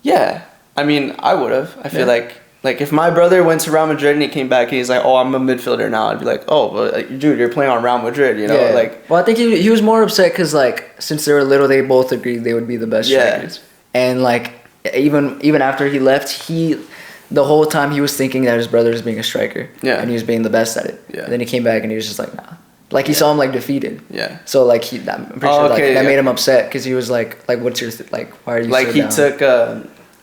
Yeah. I mean, I would have. I feel like if my brother went to Real Madrid and he came back and he's like, "Oh, I'm a midfielder now," I'd be like, "Oh, but dude, you're playing on Real Madrid," you know? Yeah. Like, well, I think he was more upset because like since they were little, they both agreed they would be the best strikers, and like even after he left, the whole time he was thinking that his brother was being a striker, and he was being the best at it. Yeah. And then he came back and he was just like, nah. Like he saw him like defeated. Yeah. So like I'm pretty sure that made him upset because he was like what's your why are you like so he down? took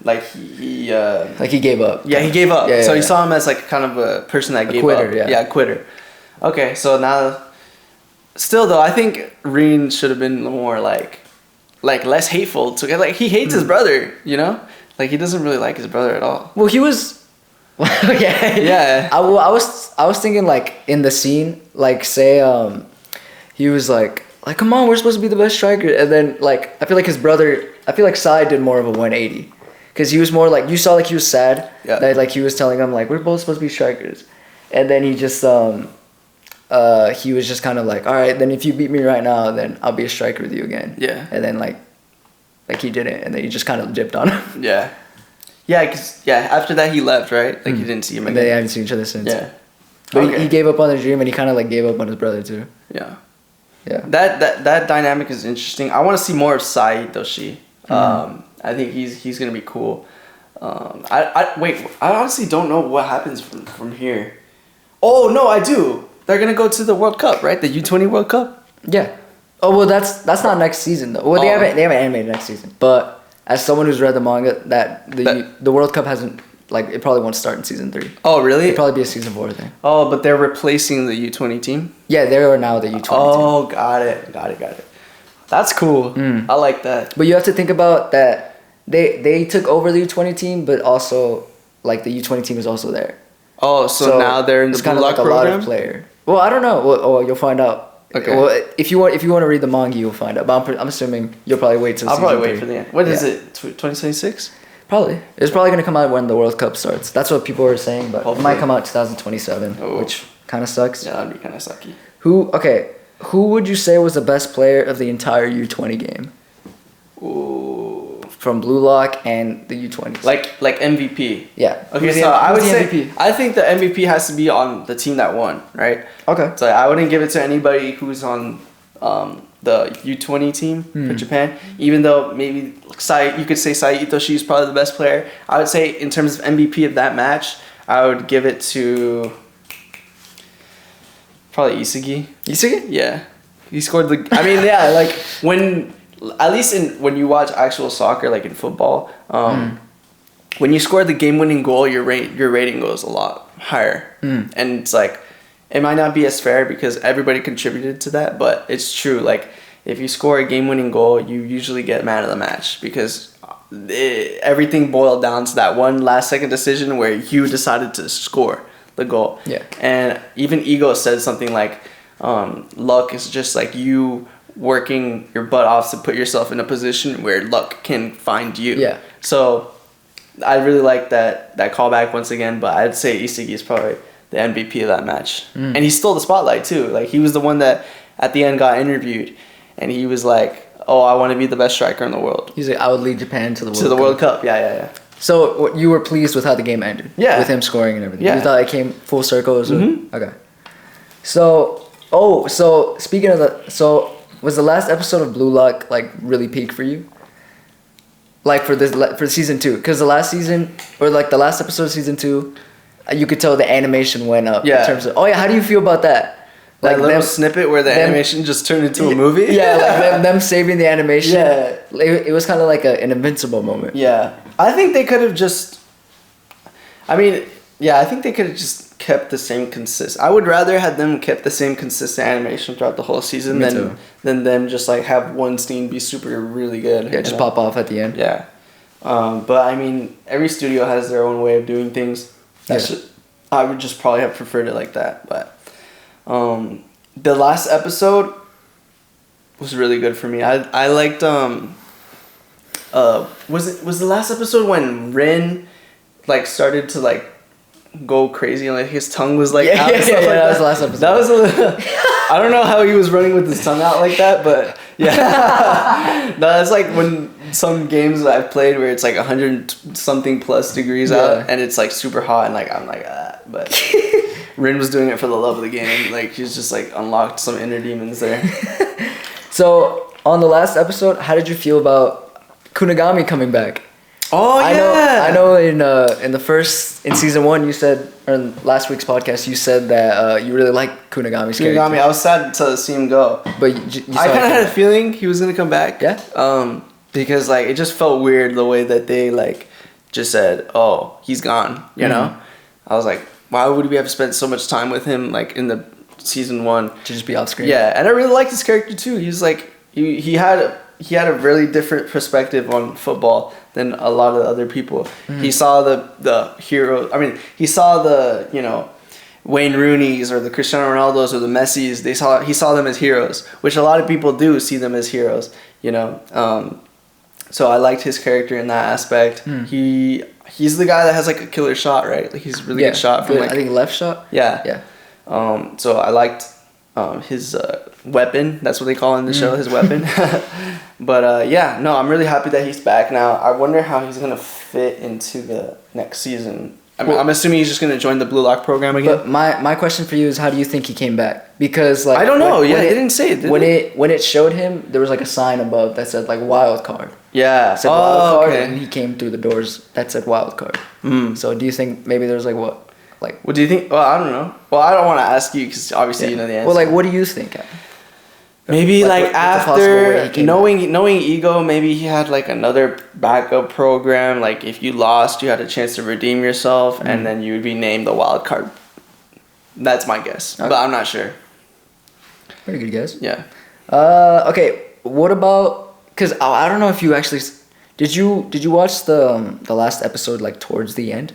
like he gave up. Yeah, he gave up. So he saw him as like kind of a person that gave quitter, up. Yeah, quitter. Okay, so now, still though, I think Reen should have been more like less hateful to get. Like he hates his brother, you know. Like he doesn't really like his brother at all. Well, he was. Yeah. I was thinking like in the scene, like say he was like come on, we're supposed to be the best striker, and then like I feel like his brother, I feel like Sai did more of a 180, because he was more like you saw like he was sad that like he was telling him like we're both supposed to be strikers, and then he just he was just kind of like, all right, then if you beat me right now, then I'll be a striker with you again. Yeah. And then like he didn't, and then he just kind of dipped on him. Yeah. Yeah, cause after that he left, right? Like you didn't see him again. They haven't seen each other since. Yeah. But he gave up on the dream, and he kind of like gave up on his brother too. Yeah. Yeah. That dynamic is interesting. I want to see more of Saeed Doshi. I think he's gonna be cool. I honestly don't know what happens from here. Oh no, I do. They're gonna go to the World Cup, right? The U20 World Cup. Yeah. Oh well, that's not next season though. Well, they haven't animated next season. But as someone who's read the manga, the World Cup hasn't, like, it probably won't start in season 3. Oh really? It'll probably be a season 4 thing. Oh, but they're replacing the U20 team. Yeah, they are now the U20 team. Oh, got it. That's cool. I like that. But you have to think about that they took over the U20 team, but also like the U20 team is also there. Oh, so now they're in the Blue Lock program? A lot of player. Well, I don't know. Well, you'll find out. Okay. Well, if you want to read the manga, you'll find out. But I'm assuming you'll probably wait till. I'll probably wait for the end. What is it? 2026? Probably. It's probably gonna come out when the World Cup starts. That's what people are saying, but hopefully. It might come out 2027, which kind of sucks. Yeah, that'd be kind of sucky. Who would you say was the best player of the entire U20 game? Ooh. From Blue Lock and the U20s. Like MVP. Yeah. Okay, so I would say MVP? I think the MVP has to be on the team that won, right? Okay. So I wouldn't give it to anybody who's on the U20 team for Japan, even though maybe you could say Sai Itoshi is probably the best player. I would say in terms of MVP of that match, I would give it to probably Isagi. Isagi? Yeah. He scored like when you watch actual soccer, like in football, when you score the game-winning goal, your rating goes a lot higher. And it's like, it might not be as fair because everybody contributed to that, but it's true. Like, if you score a game-winning goal, you usually get man of the match because everything boiled down to that one last-second decision where you decided to score the goal. Yeah. And even Ego said something like, luck is just like you working your butt off to put yourself in a position where luck can find you. Yeah. So I really like that callback once again, but I'd say Isagi is probably the MVP of that match. And he stole the spotlight too. Like, he was the one that at the end got interviewed, and he was like, "Oh, I want to be the best striker in the world." He's like, "I would lead Japan to the World Cup." Yeah. So you were pleased with how the game ended? Yeah. With him scoring and everything. Yeah. You thought it came full circle? Okay. So speaking of that, so was the last episode of Blue Lock like really peak for you? Like for season 2, because the last season or like the last episode of season 2, you could tell the animation went up. Yeah. In terms of how do you feel about that? Like little snippet where the animation just turned into a movie. Yeah, like them saving the animation. Yeah, it was kind of like an Invincible moment. Yeah, I think they could have just. I think they could have just kept the same consistent. I would rather have them kept the same consistent animation throughout the whole season than them just like have one scene be super really good. Yeah, just pop off at the end. Yeah, but I mean, every studio has their own way of doing things. I would just probably have preferred it like that, but The last episode was really good for me. I liked was the last episode when Rin like started to like go crazy and like his tongue was like out and stuff like that was the last episode. That was I don't know how he was running with his tongue out like that, but yeah. No, that's like when some games that I've played where it's like 100 something plus degrees out and it's like super hot and like I'm like but Rin was doing it for the love of the game. Like he's just like unlocked some inner demons there. So on the last episode, how did you feel about Kunigami coming back? Oh yeah, I know. In season 1, you said, or in last week's podcast, you said that you really like Kunigami's character. Kunigami, I was sad to see him go, but I kind of had a feeling he was gonna come back. Yeah. Because like it just felt weird the way that they like just said, "Oh, he's gone." You know, I was like, why would we have spent so much time with him like in the season 1 to just be off screen? Yeah, and I really liked his character too. He was like he had a really different perspective on football than a lot of the other people. Mm-hmm. He saw the hero. I mean, he saw the Wayne Rooney's or the Cristiano Ronaldo's or the Messi's. He saw them as heroes, which a lot of people do see them as heroes. So I liked his character in that aspect. He's the guy that has like a killer shot, right? Like he's a really good shot from like, I think left shot. Yeah. So I liked his weapon. That's what they call in the show, his weapon. But I'm really happy that he's back now. I wonder how he's gonna fit into the next season. I'm assuming he's just gonna join the Blue Lock program again. But my question for you is, how do you think he came back? Because like I don't know. They didn't say it. When it showed him, there was like a sign above that said like wild card. Yeah. It said wild card, and he came through the doors that said wild card. So do you think maybe there's like what? Like, what do you think? Well, I don't know. Well, I don't want to ask you because obviously you know the answer. Well, like, what do you think? Maybe like after knowing Ego, maybe he had like another backup program. Like if you lost, you had a chance to redeem yourself, and then you would be named the wild card. That's my guess, but I'm not sure. Pretty good guess. Yeah. Okay. What about? Because I don't know if you actually did you watch the last episode like towards the end,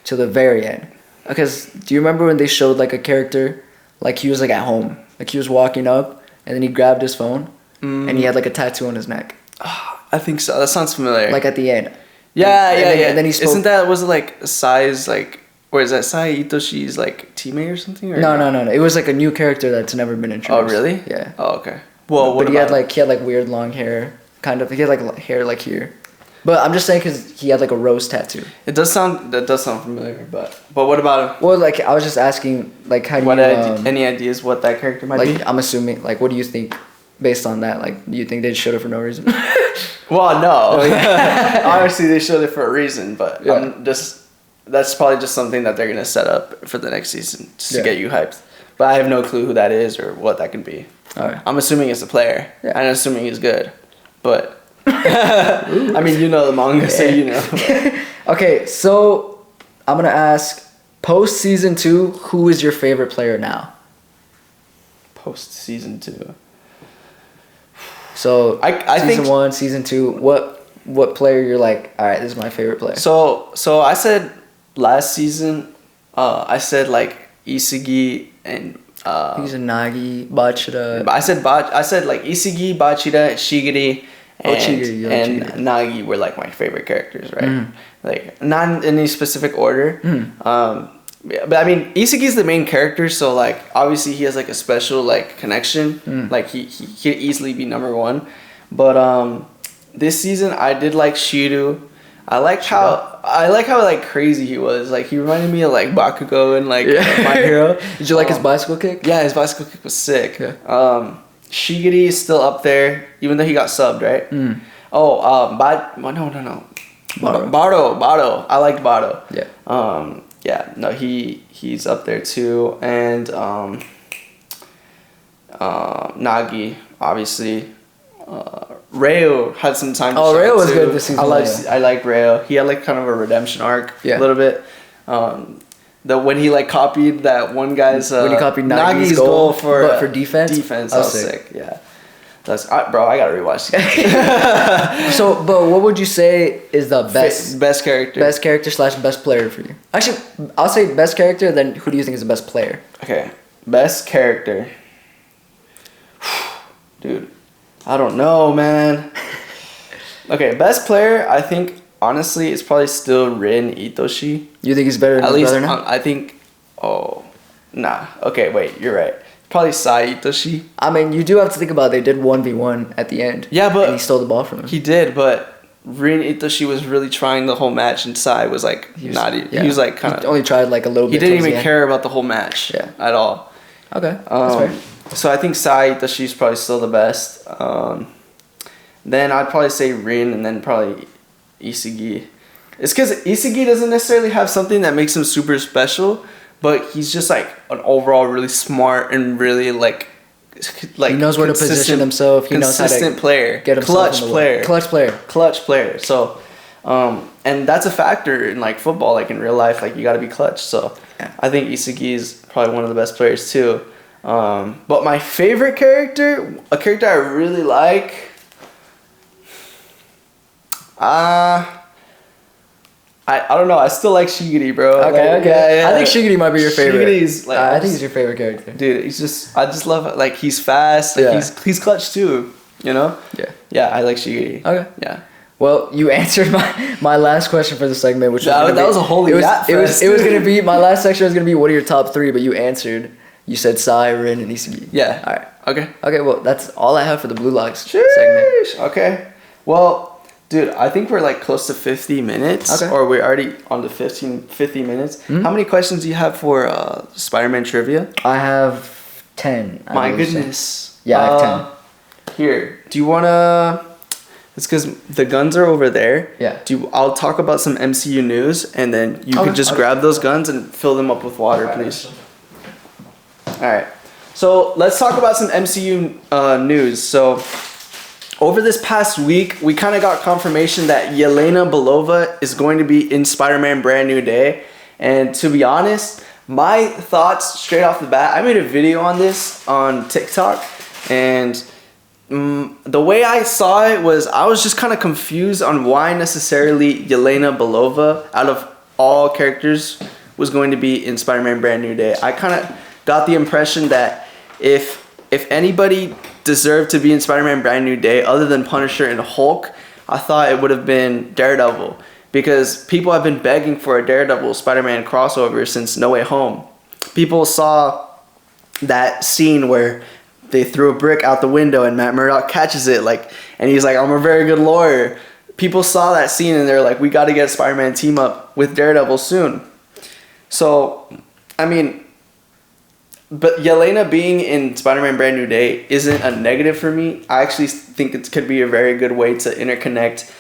to the very end. Because do you remember when they showed like a character, like he was like at home, like he was walking up, and then he grabbed his phone, and he had like a tattoo on his neck. I think so. That sounds familiar. Like at the end. Yeah. And then he spoke. Was it like Sai's like, or is that Sai Itoshi's like teammate or something? Or no. It was like a new character that's never been introduced. Oh really? Yeah. Oh okay. Well, but he had like weird long hair, kind of. He had like hair like here. But I'm just saying because he had like a rose tattoo. That does sound familiar, but what about him? Well, like I was just asking, like how do you any ideas what that character might be? Like I'm assuming, like what do you think based on that? Like do you think they showed it for no reason? Well, no. Obviously they showed it for a reason, but that's probably just something that they're gonna set up for the next season just to get you hyped. But I have no clue who that is or what that could be. All right. I'm assuming it's a player. Yeah. I'm assuming he's good, but. I mean, you know the manga, so you know. Okay, so I'm gonna ask, post season 2, who is your favorite player now? Post season 2. So I season think 1, season 2. What player you're like? All right, this is my favorite player. So I said last season, I said like Isagi and. He's a Nagi, Bachira. I said like Isagi, Bachira, Shigiri. And Nagi were like my favorite characters, right? Like not in any specific order. But I mean, Isagi's the main character, so like obviously he has like a special like connection. Like he'd easily be number 1. But this season I did like Shiru. I like how like crazy he was. Like he reminded me of like Bakugo and like My Hero. Did you like his bicycle kick? Yeah, his bicycle kick was sick. Yeah. Shigiri is still up there, even though he got subbed, right? No. Bado. I liked Bado. Yeah. No, he's up there too, and Nagi, obviously. Reo had some time to shine. Reo was good this season. I liked Reo. He had like kind of a redemption arc a little bit. When he like copied that one guy's when he copied Nagi's goal for defense. That was sick. Yeah. Bro, I gotta rewatch it. So, but what would you say is the best character? Best character / best player for you? Actually, I'll say best character. Then who do you think is the best player? Okay, Best character. Dude, I don't know, man. Okay, best player, I think, honestly, it's probably still Rin Itoshi. You think he's better than his brother now? I think... Oh, nah. Okay, wait, you're right. Probably Sai Itoshi. I mean, you do have to think about they did 1v1 at the end. Yeah, but... And he stole the ball from him. He did, but Rin Itoshi was really trying the whole match, and Sai was like, he was like kind of... He only tried like a little bit. He didn't even care about the whole match at all. Okay, that's fair. So I think Sai Itoshi's probably still the best. Then I'd probably say Rin, and then probably Isagi. It's because Isagi doesn't necessarily have something that makes him super special, but he's just like an overall really smart and really like he knows where to position himself. He knows how to player, get himself clutch player. So, and that's a factor in like football, like in real life, like you got to be clutch. So, I think Isagi is probably one of the best players too. But my favorite character, a character I really like. I don't know. I still like Shigiri, bro. Okay. Yeah. I think Shigiri might be your favorite. Shigiri's like I think he's your favorite character. Dude, I just love it. Like he's fast. Like he's clutch too. You know? Yeah. Yeah, I like Shigiri. Okay. Yeah. Well, you answered my last question for the segment, which was a holy. It was gonna be my last section was gonna be what are your top 3, but you answered. You said Sai, Rin, and Isagi. Yeah. All right. Okay. Okay. Well, that's all I have for the Blue Locks segment. Okay. Well. Dude, I think we're like close to 50 minutes. Okay. Or we're already on the 50 minutes. Mm-hmm. How many questions do you have for Spider-Man trivia? I have 10. My goodness. Yeah, I have 10. Here, do you want to... It's because the guns are over there. Yeah. I'll talk about some MCU news, and then you could just grab those guns and fill them up with water, please. All right. So let's talk about some MCU news. So... Over this past week, we kind of got confirmation that Yelena Belova is going to be in Spider-Man Brand New Day. And to be honest, my thoughts straight off the bat, I made a video on this on TikTok. And the way I saw it was I was just kind of confused on why necessarily Yelena Belova, out of all characters, was going to be in Spider-Man Brand New Day. I kind of got the impression that if anybody deserved to be in Spider-Man Brand New Day other than Punisher and Hulk, I thought it would have been Daredevil, because people have been begging for a Daredevil Spider-Man crossover since No Way Home. People saw that scene where they threw a brick out the window and Matt Murdock catches it, and he's like, I'm a very good lawyer. People saw that scene and they're like, we got to get a Spider-Man team up with Daredevil soon. So, I mean, but Yelena being in Spider-Man Brand New Day isn't a negative for me. I actually think it could be a very good way to interconnect,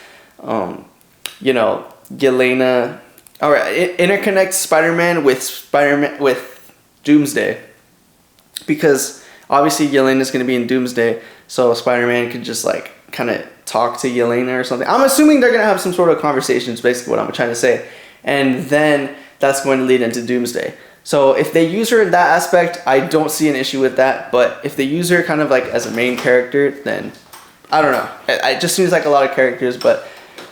Yelena, interconnect Spider-Man with Doomsday, because obviously Yelena's gonna be in Doomsday, so Spider-Man could just kind of talk to Yelena or something. I'm assuming they're gonna have some sort of conversations. Basically, what I'm trying to say, and then that's going to lead into Doomsday. So if they use her in that aspect, I don't see an issue with that. But if they use her kind of as a main character, then I don't know. It just seems like a lot of characters, but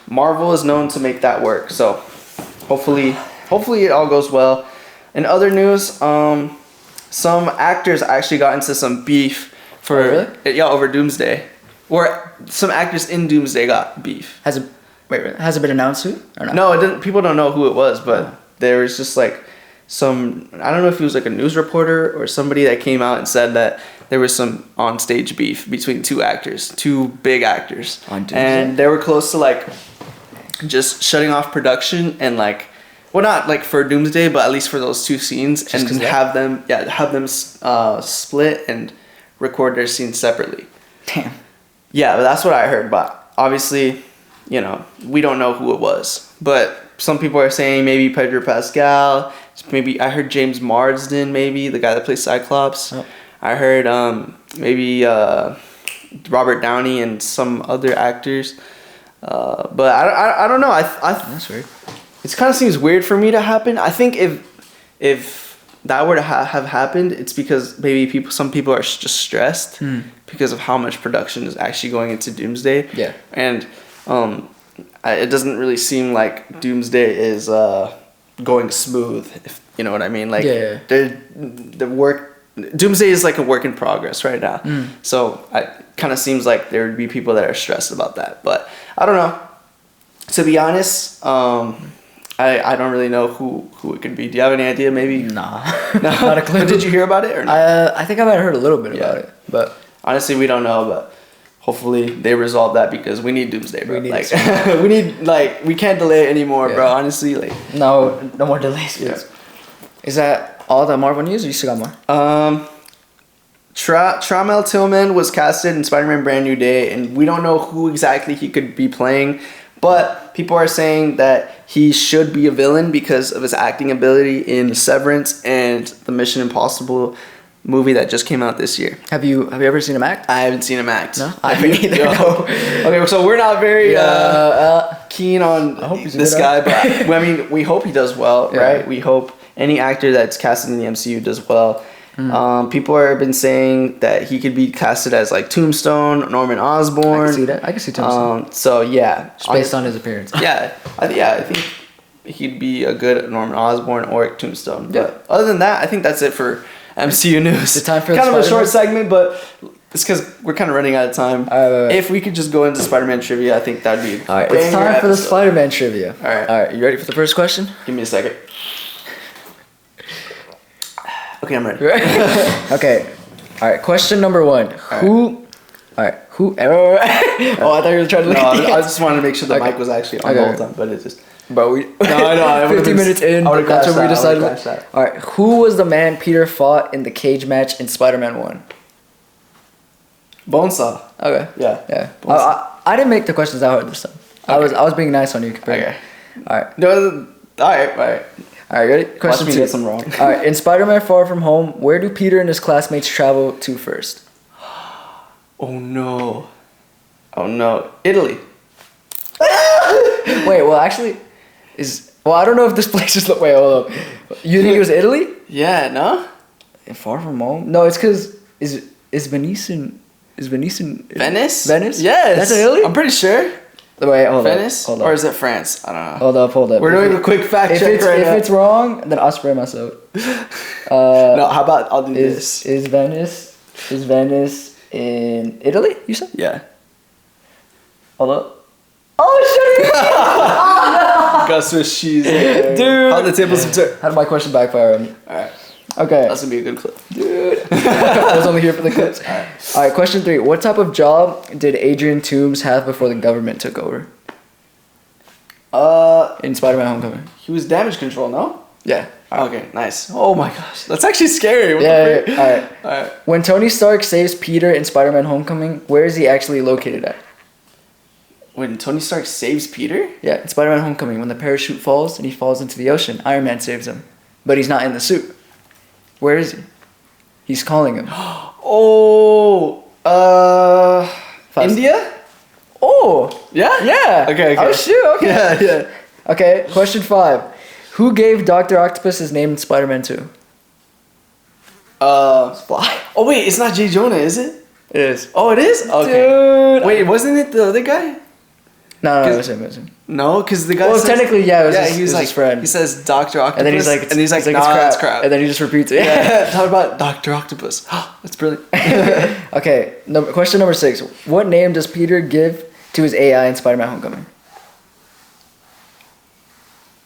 Marvel is known to make that work. So hopefully it all goes well. In other news, some actors actually got into some beef over Doomsday. Or some actors in Doomsday got beef. Has it been announced who? Or not? No, it didn't. People don't know who it was, but there was just I don't know if it was a news reporter or somebody that came out and said that there was some on-stage beef between two big actors. And they were close to just shutting off production and not for Doomsday, but at least for those two scenes, just and have them split and record their scenes separately. Damn. Yeah, but that's what I heard, but obviously, we don't know who it was. But some people are saying maybe Pedro Pascal. Maybe I heard James Marsden, maybe the guy that plays Cyclops. Oh. I heard maybe Robert Downey and some other actors. But I don't know. That's weird. It kind of seems weird for me to happen. I think if that were to have happened, it's because maybe some people are just stressed because of how much production is actually going into Doomsday. Yeah. And it doesn't really seem like Doomsday is going smooth, if you know what I mean. The work Doomsday is like a work in progress right now. So it kind of seems like there would be people that are stressed about that. But I don't know. To be honest, I don't really know who it could be. Do you have any idea? Maybe. Nah, No. not a clue. But did you hear about it or not? I think I might have heard a little bit about it, but Honestly, we don't know. But hopefully they resolve that because we need Doomsday, bro. We need like it. we need we can't delay it anymore, bro. Yeah. Honestly, like. no more delays. Yeah. Is that all the Marvel news, or you still got more? Tramel Tillman was casted in Spider-Man Brand New Day, and we don't know who exactly he could be playing, but people are saying that he should be a villain because of his acting ability in Severance and the Mission Impossible movie that just came out this year. Have you ever seen him act? I haven't seen him act. No, I haven't either. Yo. Okay, so we're not very keen on I hope he's a this good guy, actor. but I mean, we hope he does well, Yeah. right? We hope any actor that's casted in the MCU does well. People have been saying that he could be casted as like Tombstone, Norman Osborn. I can see that. I can see Tombstone. So yeah, Just based on his appearance. yeah, I think he'd be a good Norman Osborn or Tombstone. Yeah. But other than that, I think that's it for MCU news. The time for kind of a short Spider-Man? segment, but it's because we're kind of running out of time. Right. If we could just go into Spider-Man trivia, I think that'd be All right, it's time for the Spider-Man trivia. All right. You ready for the first question? Give me a second. Okay, I'm ready. Okay. All right. Question number 1. Who? All right. Who? Oh, I thought you were trying to. No, Look at the I just wanted to make sure the Okay. mic was actually on the whole time, but it just. Bro, we. No, I know. I would've 50 been- minutes in. I would've That's when we crashed that, I would've decided. crashed that. All right. Who was the man Peter fought in the cage match in Spider-Man 1? Bonesaw. Okay. Yeah. Yeah. Bonesaw. I didn't make the questions that hard this time. I was being nice on you. Okay. All right. No, all right. All right. Ready? Question Watch me 2. get some wrong. All right. In Spider-Man: Far From Home, where do Peter and his classmates travel to first? Oh no. Italy. Wait. Well, actually, I don't know if this place is. Wait. Hold up. You think it was Italy? Yeah. No. In Far From Home? No, it's because is Venice in Venice. Venice? Yes. That's in Italy? I'm pretty sure. Wait, hold Venice. up. Or is it France? I don't know. Hold up. We're doing a quick fact If check it's, right if now. it's wrong, then I'll spray myself. No, how about I'll do this? Is Venice in Italy? You said? Yeah. Hold up. Oh shit! Got Swiss cheese. Dude. How the tables have turned. How did my question backfire on me? Alright. Okay. That's gonna be a good clip. Dude. I was only here for the clips. Alright, question 3. What type of job did Adrian Toomes have before the government took over? In Spider-Man Homecoming. He was damage control, no? Yeah. Okay, nice. Oh my gosh. That's actually scary. What Yeah. the frick? Alright. When Tony Stark saves Peter in Spider-Man Homecoming, where is he actually located at? When Tony Stark saves Peter? Yeah, in Spider-Man Homecoming, when the parachute falls and he falls into the ocean, Iron Man saves him. But he's not in the suit. Where is he? He's calling him. Oh, Fast. India? Oh! Yeah? Yeah! Okay. Oh, shoot, okay. Yeah. Okay, question 5. Who gave Dr. Octopus his name in Spider-Man 2? Fly. Oh wait, it's not Jay Jonah, is it? It is. Oh, it is? Okay. Dude! Wait, wasn't it the other guy? No, it 'Cause- was him. No, because the guy. Well, says, technically, yeah, it was his, he it was was like his friend. He says Doctor Octopus, And then he's like, nah, it's crap. And then he just repeats it. Yeah, talk about Doctor Octopus. That's brilliant. Okay, question number 6. What name does Peter give to his AI in Spider-Man Homecoming?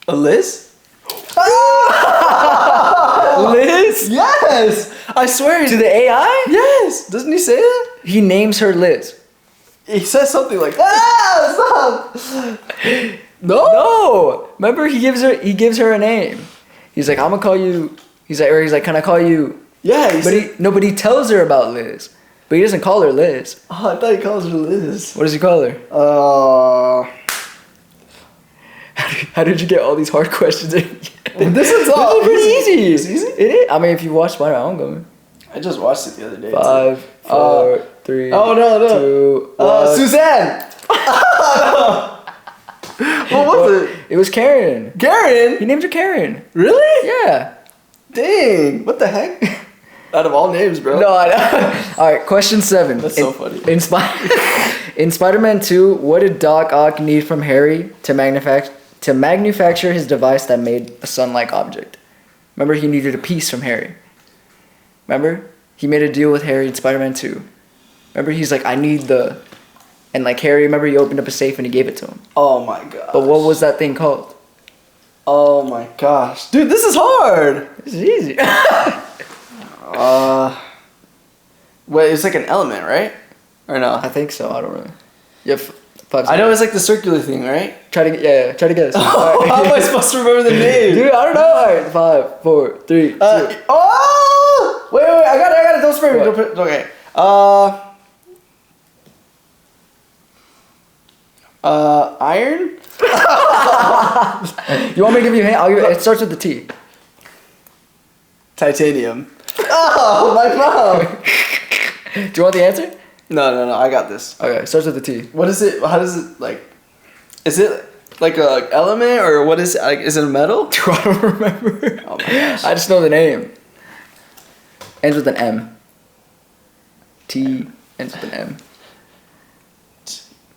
Liz? Liz? Yes, I swear. To the AI? Yes, doesn't he say that? He names her Liz. He says something like, stop. No. Remember, he gives her a name. He's like, I'm gonna call you. He's like, can I call you? Yeah, But he tells her about Liz, but he doesn't call her Liz. Oh, I thought he calls her Liz. What does he call her? How did you get all these hard questions in? This is all pretty easy. It's easy? It is. I mean, if you watch Spider-Man Homecoming. I just watched it the other day. 5, 4, 3. Oh no. 2, 1. Suzanne. What was it? It was Karen. Karen? He named her Karen. Really? Yeah. Dang. What the heck? Out of all names, bro. No, I know. All right, question 7. That's so funny. In Spider-Man 2, what did Doc Ock need from Harry to manufacture his device that made a sun-like object? Remember, he needed a piece from Harry. Remember? He made a deal with Harry in Spider-Man 2. Remember? He's like, I need the... And like Harry, remember he opened up a safe and he gave it to him. Oh my god. But what was that thing called? Oh my gosh. Dude, this is hard. This is easy. Wait, it's like an element, right? Or no? I think so. I don't really. You have 5 seconds. I know it's like the circular thing, right? Try to try to guess. How am I supposed to remember the name? Dude, I don't know. Alright, 5, 4, 3, 2. Oh! Wait, I got it. Don't spray me. Don't put, okay. Iron? You want me to give you a hint? I'll give it starts with the T. Titanium. Oh, my mom. Do you want the answer? No. I got this. Okay, it starts with the T. What is it? How does it like? Is it like a element or what is it? Like? Is it a metal? I don't remember. Oh my gosh. I just know the name. Ends with an M. T ends with an M.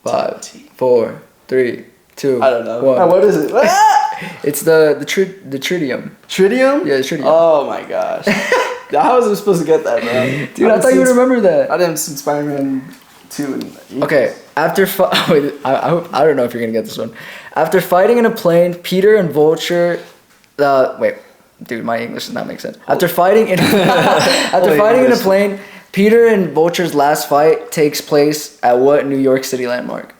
5, 4, 3, 2. I don't know. 1. What is it? It's the tritium. Tritium? Yeah, the tritium. Oh my gosh. How was I supposed to get that, bro? Dude, I thought you would remember that. I didn't see Spider-Man 2 in years. Okay, after wait, I don't know if you're gonna get this one. After fighting in a plane, Peter and Vulture. Wait, dude, my English does not make sense. After fighting in a plane, Peter and Vulture's last fight takes place at what New York City landmark?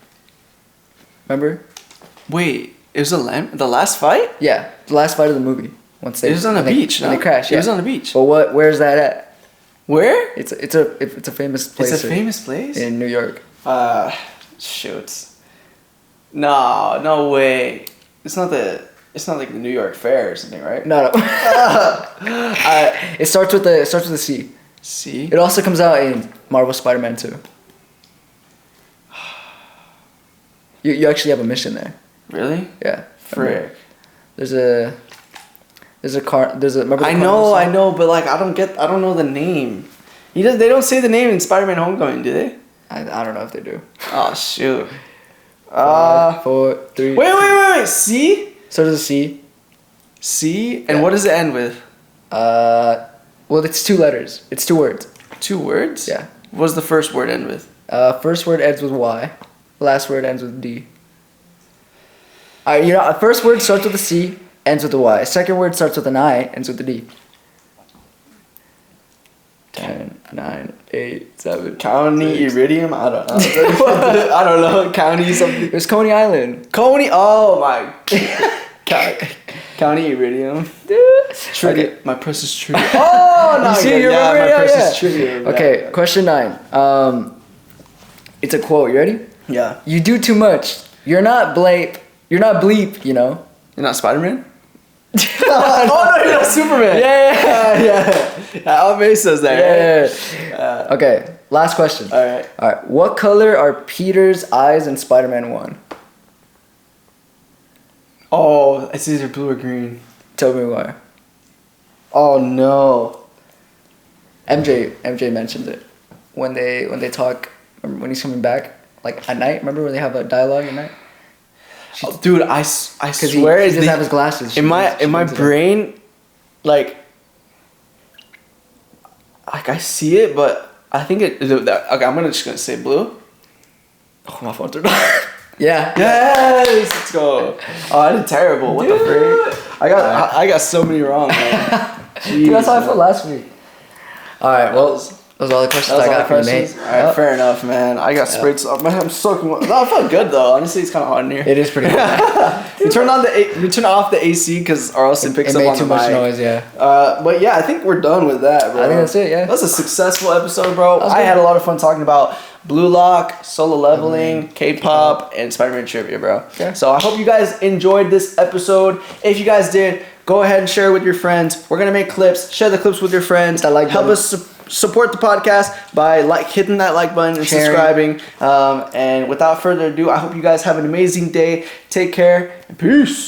Remember? Wait, it was the last fight? Yeah, the last fight of the movie. Once they It was on the beach. When no? they crashed. It Yeah. was on the beach. But where's that at? Where? It's a famous place. It's a famous place. In New York. Shoot. No way. It's not like the New York Fair or something, right? No. It starts with a C. See? It also comes out in Marvel Spider-Man 2. You actually have a mission there. Really? Yeah. Frick. There's a remember the I Carnival song? know, but like I don't know the name. They don't say the name in Spider-Man Homecoming, do they? I don't know if they do. Oh shoot. 5, 4, 3. Wait. C? So does a C. C? And Yeah. what does it end with? Well, it's 2 letters. It's 2 words. 2 words? Yeah. What does the first word end with? First word ends with Y. Last word ends with D. First word starts with a C, ends with a Y. Second word starts with an I, ends with a D. 10, 9, 8, 7. County 6. Iridium? I don't know. I don't know. County something. It was Coney Island. Coney? Oh my. County Iridium. Trivia. Okay. My precious trivia. Oh no! You see, you yeah, remember? my Yeah, precious yeah. trivia. Okay, question 9. It's a quote. You ready? Yeah. You do too much. You're not bleep. You're not bleep. You know. You're not Spider-Man? Oh no, you're not Superman. Yeah. Aunt May says that. Yeah. Right? Okay. Last question. All right. All right. What color are Peter's eyes in Spider-Man 1? Oh, it's either blue or green. Tell me why. Oh no. MJ mentions it when they talk. Remember when he's coming back, like at night. Remember when they have a dialogue at night? Oh, dude, I Because swear he doesn't have his glasses. in my brain, like I see it, but I think it. Okay, I'm just gonna say blue. Oh, my phone turned off. Yeah. Yes, let's go. Oh, I did terrible. What the frick? I got so many wrong, man. Dude, that's how I felt last week. All right. Well, those are all the questions I got from Nate. Alright, fair enough, man. I got sprayed. I'm soaking. No, I felt good though. Honestly, it's kind of hot in here. It is pretty good. We turn off the AC because or else it picks up on the mic. It made too much noise, yeah. But yeah, I think we're done with that, bro. I think that's it, yeah. That's a successful episode, bro. I had a lot of fun talking about Blue Lock, solo leveling, K-pop, and Spider-Man trivia, bro. Okay. So I hope you guys enjoyed this episode. If you guys did, go ahead and share it with your friends. We're gonna make clips. Share the clips with your friends. That like Help button. us support the podcast by hitting that like button and Sharing. subscribing. And without further ado, I hope you guys have an amazing day. Take care and peace.